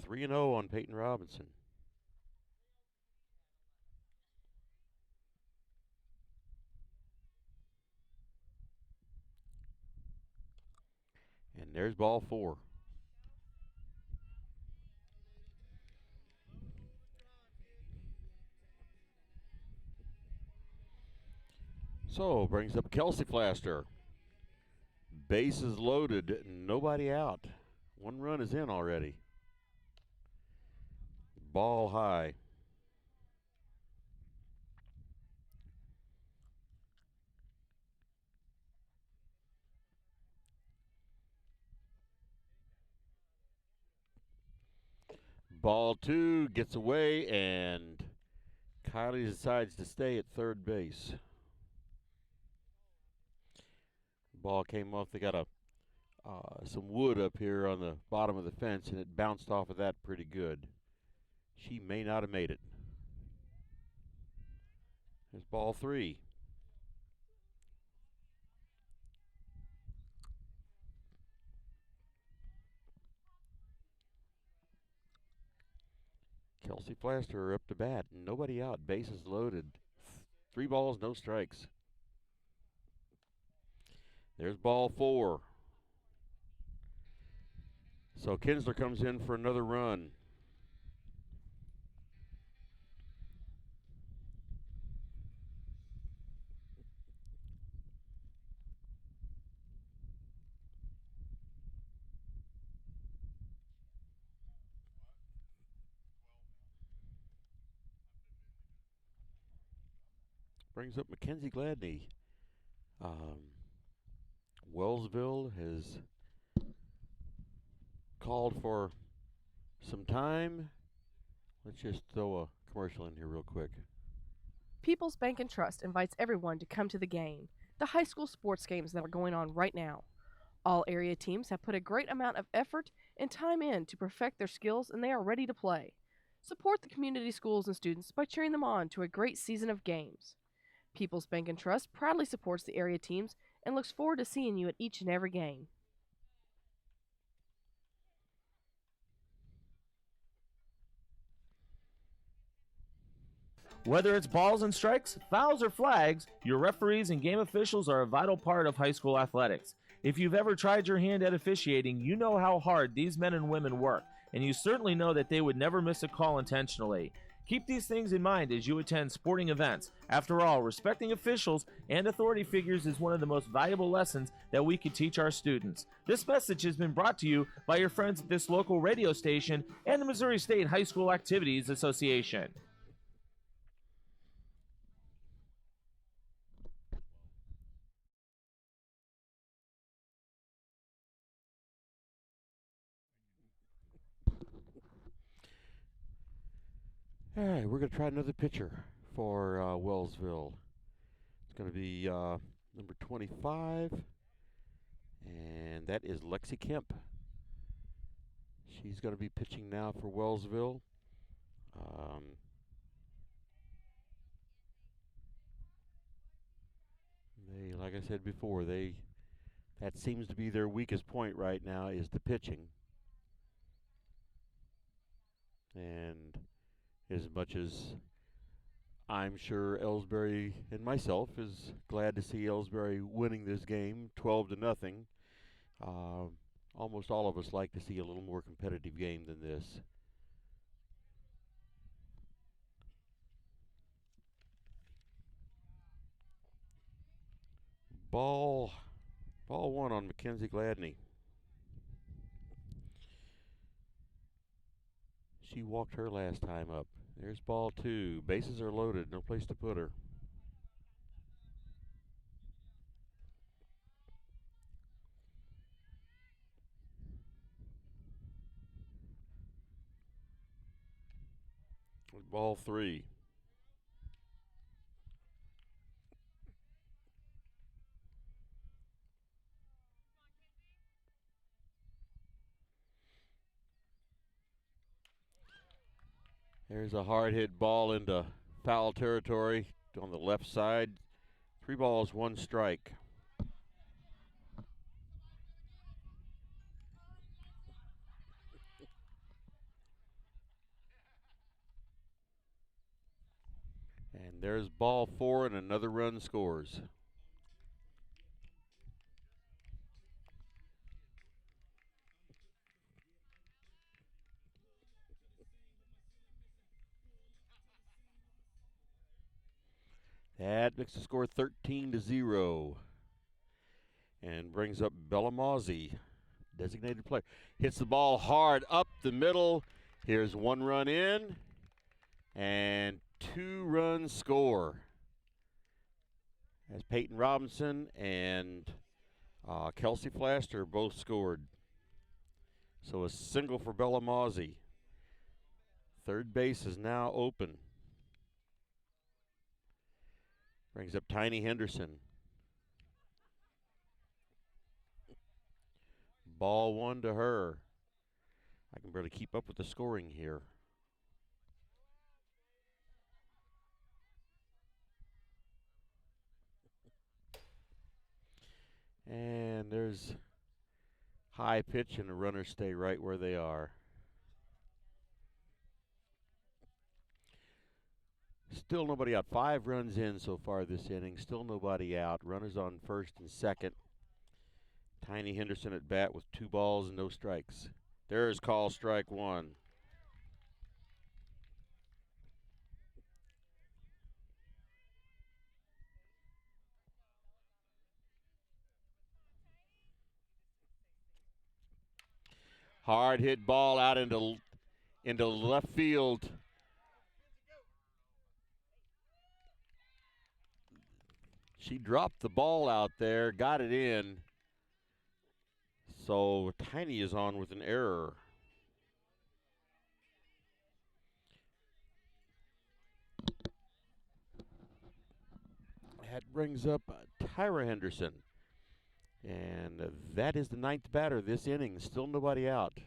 3-0 on Peyton Robinson. And there's ball four. So, brings up Kelsey Flaster. Bases loaded, nobody out. One run is in already. Ball high. Ball two gets away, and Kylie decides to stay at third base. Ball came off. They got some wood up here on the bottom of the fence, and it bounced off of that pretty good. She may not have made it. There's ball three. Kelsey Flaster up to bat. Nobody out. Bases loaded. 3 balls, no strikes. There's ball four. So Kinsler comes in for another run. Brings up Mackenzie Gladney. Wellsville has called for some time. Let's just throw a commercial in here real quick. People's Bank and Trust invites everyone to come to the game, the high school sports games that are going on right now. All area teams have put a great amount of effort and time in to perfect their skills, and they are ready to play. Support the community schools and students by cheering them on to a great season of games. People's Bank and Trust proudly supports the area teams and looks forward to seeing you at each and every game. Whether it's balls and strikes, fouls, or flags, your referees and game officials are a vital part of high school athletics. If you've ever tried your hand at officiating, you know how hard these men and women work, and you certainly know that they would never miss a call intentionally. Keep these things in mind as you attend sporting events. After all, respecting officials and authority figures is one of the most valuable lessons that we can teach our students. This message has been brought to you by your friends at this local radio station and the Missouri State High School Activities Association. All right, we're going to try another pitcher for Wellsville. It's going to be number 25, and that is Lexi Kemp. She's going to be pitching now for Wellsville. Like I said before, that seems to be their weakest point right now is the pitching. And as much as I'm sure Elsberry and myself is glad to see Elsberry winning this game 12-0, almost all of us like to see a little more competitive game than this. Ball one on Mackenzie Gladney. She walked her last time up. There's ball two. Bases are loaded. No place to put her. Ball three. There's a hard hit ball into foul territory on the left side. 3 balls, 1 strike. And there's ball 4 and another run scores. That makes the score 13-0. And brings up Bella Mozzie, designated player. Hits the ball hard up the middle. Here's 1 run in and 2 runs score. As Peyton Robinson and Kelsey Flaster both scored. So a single for Bella Mozzie. Third base is now open. Brings up Tiny Henderson. Ball 1 to her. I can barely keep up with the scoring here. And there's high pitch and the runners stay right where they are. Still nobody out. 5 runs in so far this inning. Still nobody out. Runners on first and second. Tiny Henderson at bat with 2 balls and no strikes. There's call strike 1. Hard hit ball out into left field. She dropped the ball out there, got it in. So Tiny is on with an error. That brings up Tyra Henderson. And that is the 9th batter this inning. Still nobody out.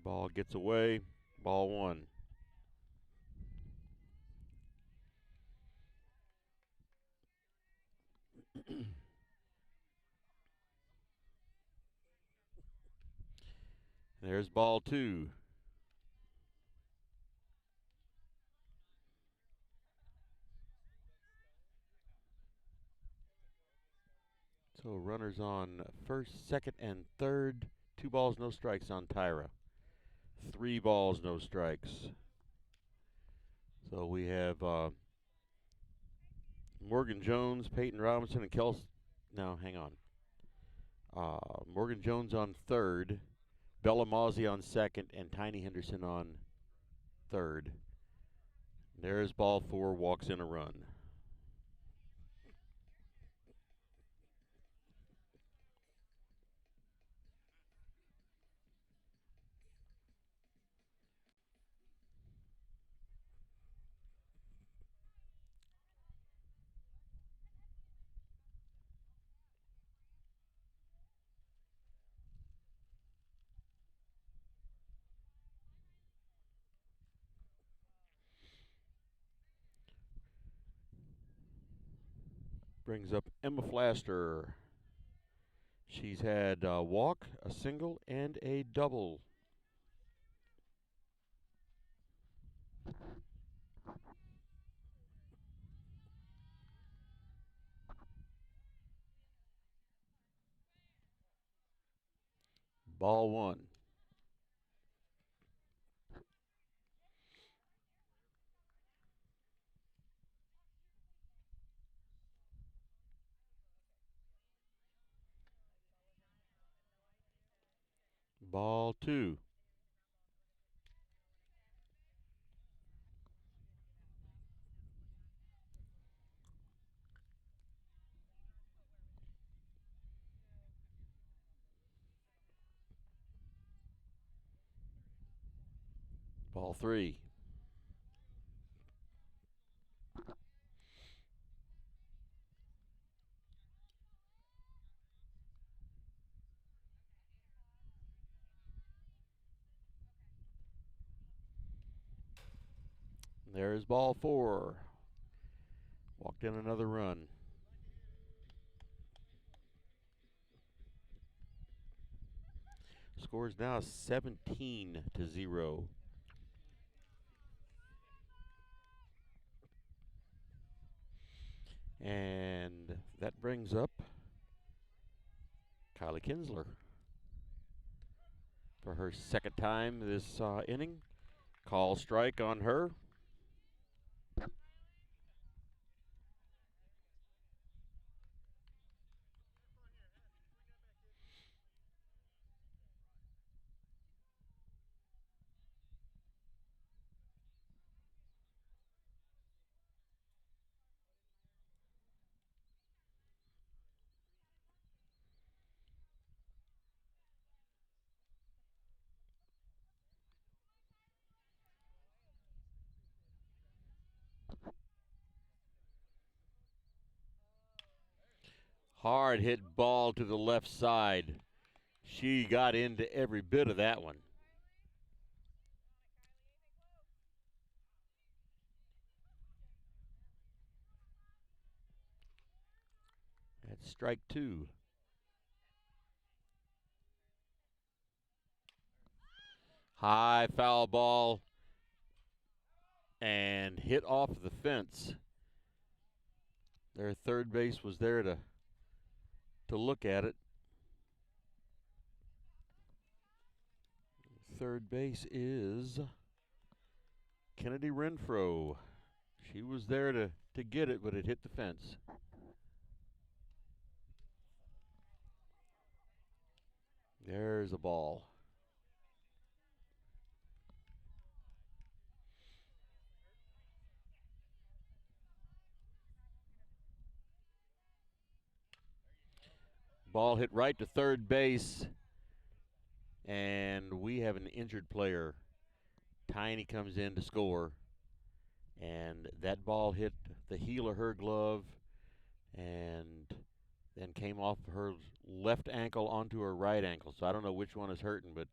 Ball gets away. Ball 1. There's ball 2. So runners on first, second, and third. 2 balls, no strikes on Tyra. 3 balls, no strikes. So we have Morgan Jones, Peyton Robinson, and Kelsey. No, hang on. Morgan Jones on third, Bella Mozzie on second, and Tiny Henderson on third. There's ball 4, walks in a run. Brings up Emma Flaster. She's had a walk, a single, and a double. Ball 1. Ball 2. Ball 3. There's ball 4. Walked in another run. Score is now 17-0. And that brings up Kylie Kinsler for her second time this inning. Call strike on her. Hard hit ball to the left side. She got into every bit of that one. That's strike 2. High foul ball and hit off the fence. Their third base was there to look at it. Third base is Kennedy Renfro. She was there to get it, but it hit the fence. There's a ball. Ball hit right to third base, and we have an injured player. Tiny comes in to score, and that ball hit the heel of her glove and then came off her left ankle onto her right ankle. So I don't know which one is hurting, but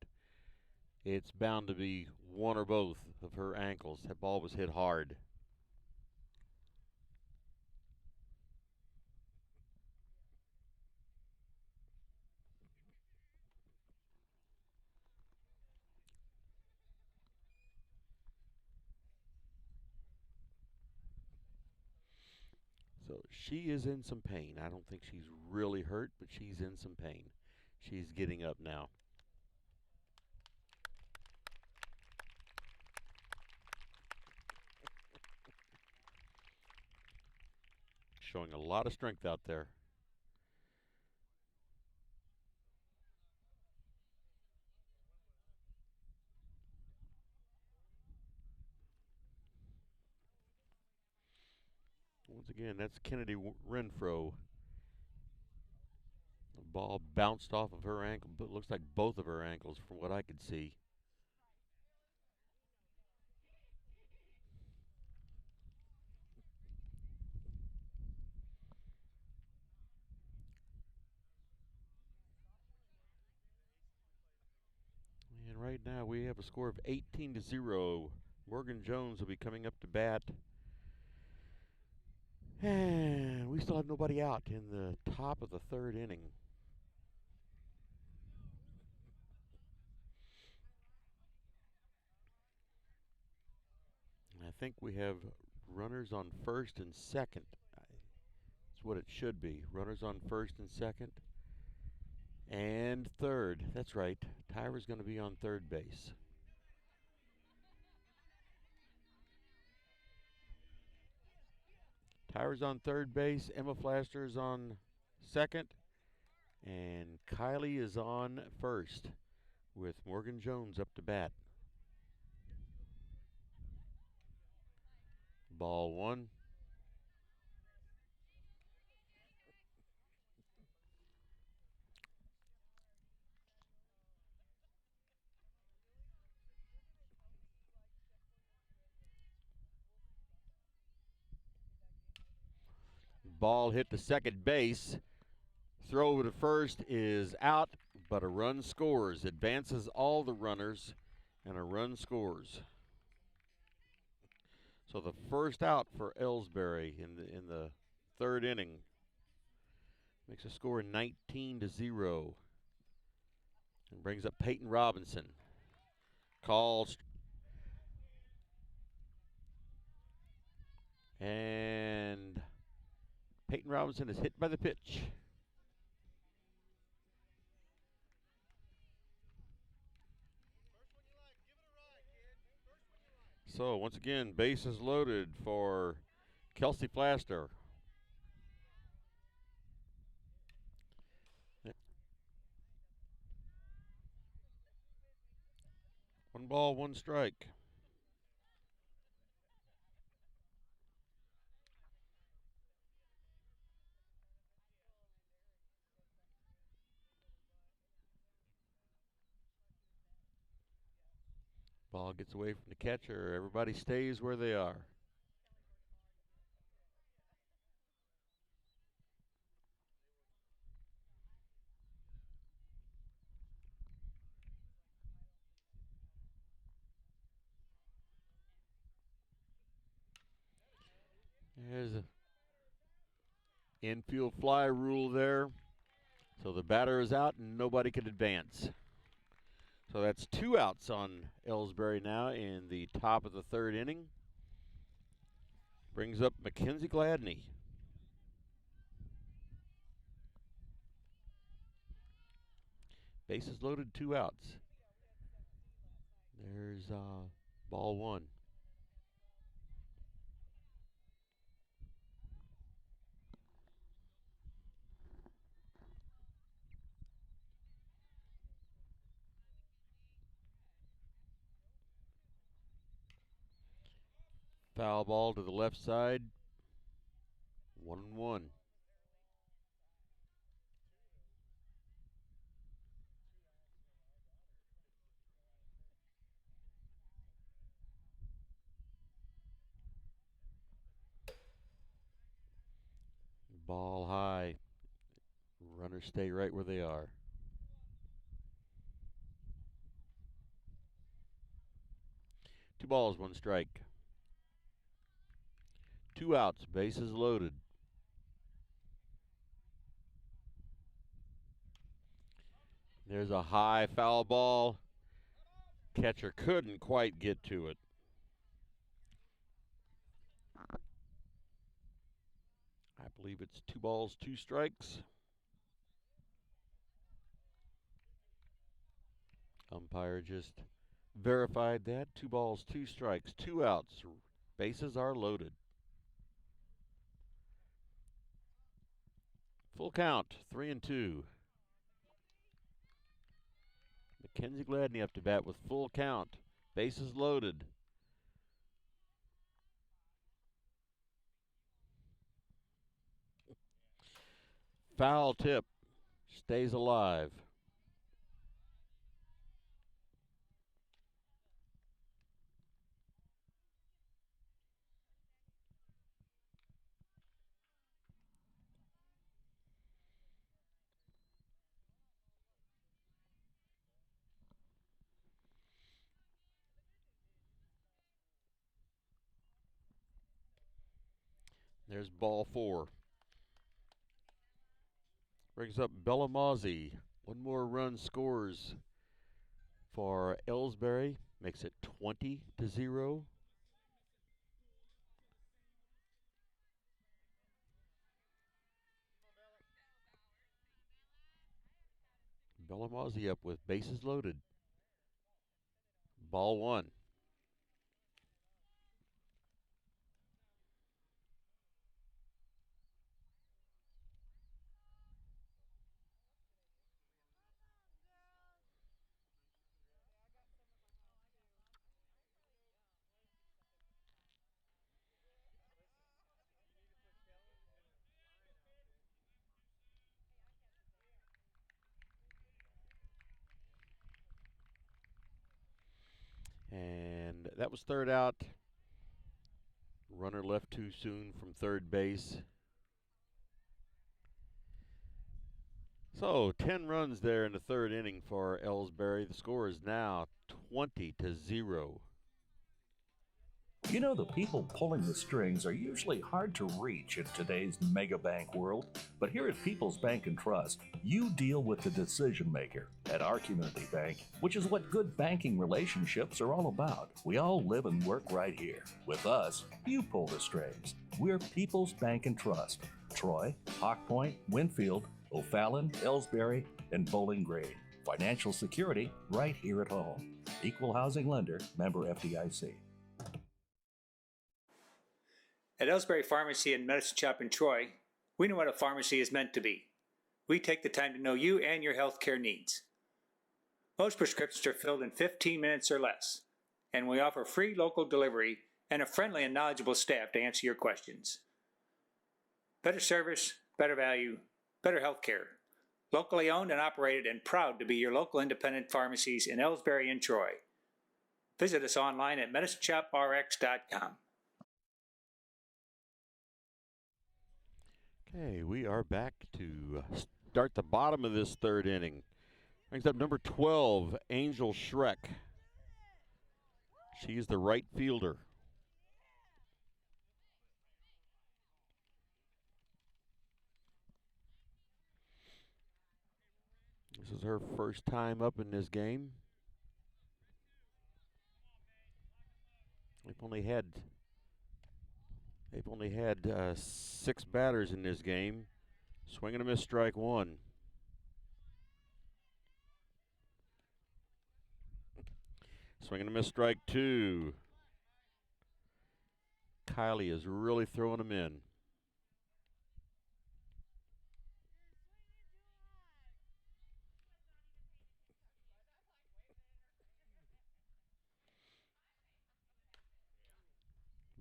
it's bound to be one or both of her ankles. That ball was hit hard. She is in some pain. I don't think she's really hurt, but she's in some pain. She's getting up now. Showing a lot of strength out there. Once again, that's Kennedy Renfro. The ball bounced off of her ankle, but looks like both of her ankles from what I could see. And right now we have a score of 18-0. Morgan Jones will be coming up to bat. And we still have nobody out in the top of the third inning. I think we have runners on first and second. That's what it should be. Runners on first and second. And third. That's right. Tyra's going to be on third base. Tyra's on third base. Emma Flaster's on second. And Kylie is on first with Morgan Jones up to bat. Ball one. Ball hit to second base. Throw over to first is out, but a run scores. Advances all the runners, and a run scores. So the first out for Elsberry in the third inning makes a score 19-0, and brings up Peyton Robinson. Calls. And Peyton Robinson is hit by the pitch. So once again, bases loaded for Kelsey Flaster. One ball, one strike. Ball gets away from the catcher. Everybody stays where they are. There's an infield fly rule there. So the batter is out and nobody can advance. So that's two outs on Elsberry now in the top of the third inning. Brings up Mackenzie Gladney. Bases loaded, two outs. There's ball one. Foul ball to the left side. 1-1. Ball high. Runners stay right where they are. Two balls, one strike. Two outs, bases loaded. There's a high foul ball. Catcher couldn't quite get to it. I believe it's 2 balls, 2 strikes. Umpire just verified that. 2 balls, 2 strikes, 2 outs. Bases are loaded. Full count, 3-2. Mackenzie Gladney up to bat with full count. Bases loaded. Foul tip. Stays alive. There's ball 4. Brings up Bellamazzi. One more run scores for Elsberry. Makes it 20-0. Bellamazzi up with bases loaded. Ball 1. And that was third out. Runner left too soon from third base. So 10 runs there in the third inning for Elsberry. The score is now 20-0. You know, the people pulling the strings are usually hard to reach in today's mega bank world, but here at People's Bank and Trust, you deal with the decision maker. At our community bank, which is what good banking relationships are all about, we all live and work right here. With us, you pull the strings. We're People's Bank and Trust. Troy, Hawk Point, Winfield, O'Fallon, Elsberry, and Bowling Green. Financial security right here at home. Equal housing lender, member FDIC. At Elsberry Pharmacy and Medicine Shop in Troy, we know what a pharmacy is meant to be. We take the time to know you and your healthcare needs. Most prescriptions are filled in 15 minutes or less, and we offer free local delivery and a friendly and knowledgeable staff to answer your questions. Better service, better value, better healthcare. Locally owned and operated and proud to be your local independent pharmacies in Elsberry and Troy. Visit us online at medicineshoprx.com. Okay, we are back to start the bottom of this third inning. Brings up number 12, Angel Schreck. She's the right fielder. This is her first time up in this game. They've only had 6 batters in this game. Swing and a miss, strike 1. Swing and a miss, strike 2. Kylie is really throwing them in.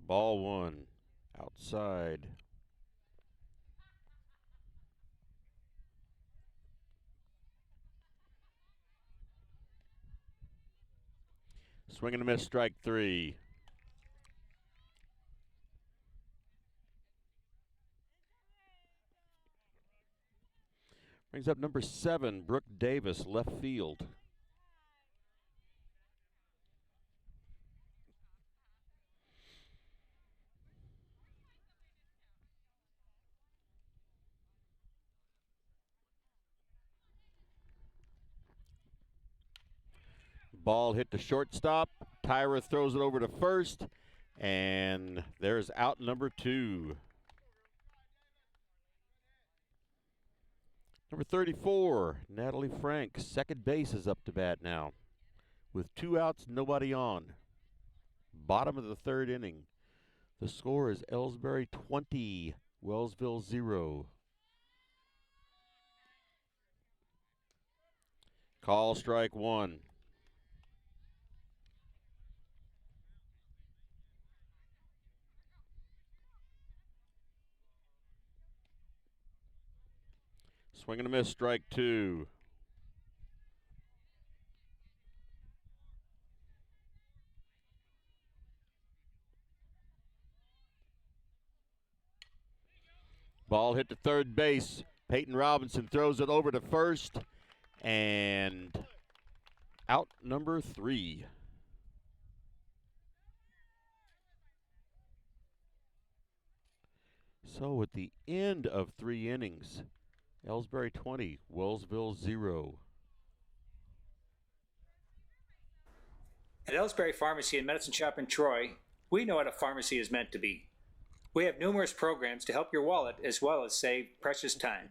Ball 1, outside. Swing and a miss, strike 3. Brings up number 7, Brooke Davis, left field. Ball hit to shortstop. Tyra throws it over to first, and there's out number 2. Number 34, Natalie Frank, second base, is up to bat now. With 2 outs, nobody on. Bottom of the third inning. The score is Elsberry 20, Wellsville 0. Call strike 1. Swing and a miss, strike 2. Ball hit to third base. Peyton Robinson throws it over to first, and out number 3. So at the end of 3 innings, Elsberry 20, Wellsville 0. At Elsberry Pharmacy and Medicine Shop in Troy, we know what a pharmacy is meant to be. We have numerous programs to help your wallet as well as save precious time.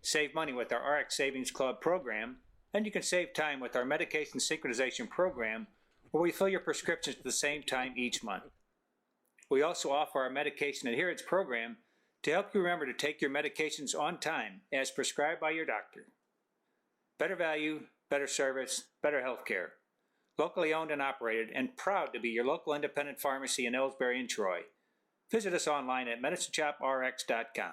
Save money with our RX Savings Club program, and you can save time with our medication synchronization program, where we fill your prescriptions at the same time each month. We also offer our medication adherence program to help you remember to take your medications on time as prescribed by your doctor. Better value, better service, better health care. Locally owned and operated, and proud to be your local independent pharmacy in Elsberry and Troy. Visit us online at medicineshoprx.com.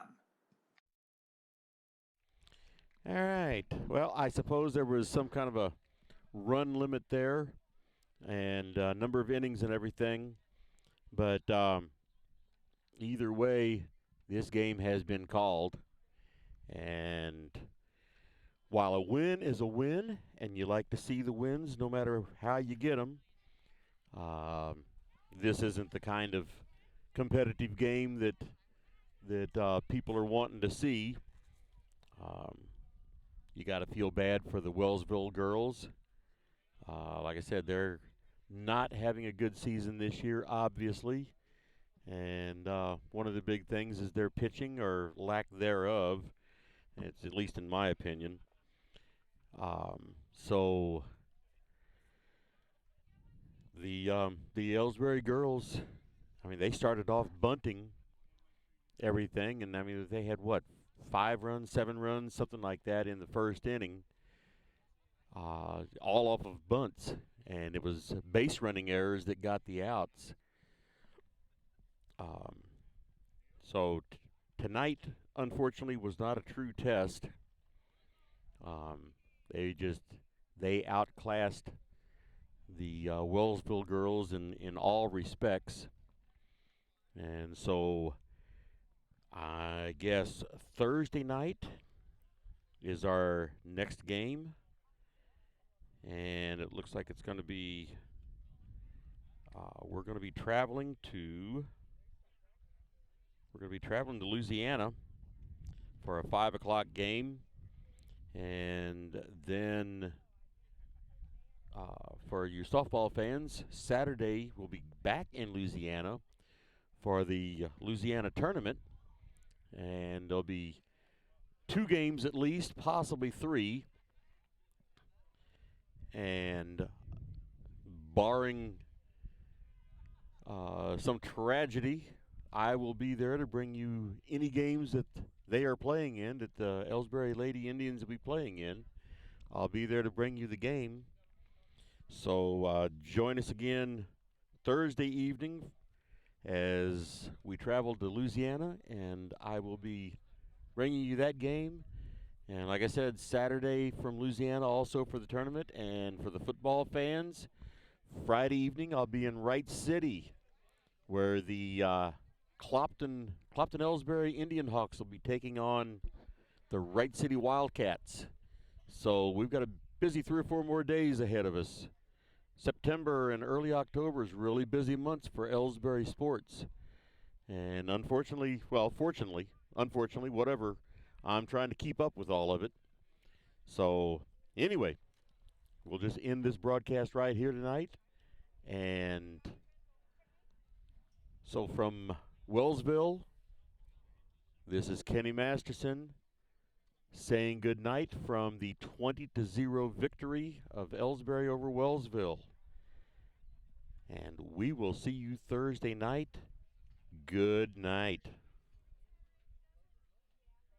All right. Well, I suppose there was some kind of a run limit there and number of innings and everything. But either way, this game has been called. And while a win is a win, and you like to see the wins no matter how you get them, this isn't the kind of competitive game that people are wanting to see. You got to feel bad for the Wellsville girls. Like I said, they're not having a good season this year, obviously. And one of the big things is their pitching, or lack thereof. It's at least in my opinion. So the Elsberry girls, I mean, they started off bunting everything, and I mean, they had what, 5 runs, 7 runs, something like that in the first inning, all off of bunts, and it was base running errors that got the outs. So tonight, unfortunately, was not a true test. They outclassed the Wellsville girls in all respects. And so I guess Thursday night is our next game. And it looks like it's going to be, we're going to be traveling to Louisiana for a 5 o'clock game. And then for you softball fans, Saturday we'll be back in Louisiana for the Louisiana tournament. And there'll be 2 games at least, possibly 3. And barring some tragedy, I will be there to bring you any games that they are playing in, that the Elsberry Lady Indians will be playing in. I'll be there to bring you the game. So join us again Thursday evening as we travel to Louisiana, and I will be bringing you that game. And like I said, Saturday from Louisiana also for the tournament. And for the football fans, Friday evening I'll be in Wright City, where the Clopton-Elsberry Indian Hawks will be taking on the Wright City Wildcats. So we've got a busy 3 or 4 more days ahead of us. September and early October is really busy months for Elsberry sports. And unfortunately, unfortunately, whatever, I'm trying to keep up with all of it. So anyway, we'll just end this broadcast right here tonight. And so from Wellsville, this is Kenny Masterson saying good night from the 20-0 victory of Elsberry over Wellsville. And we will see you Thursday night. Good night.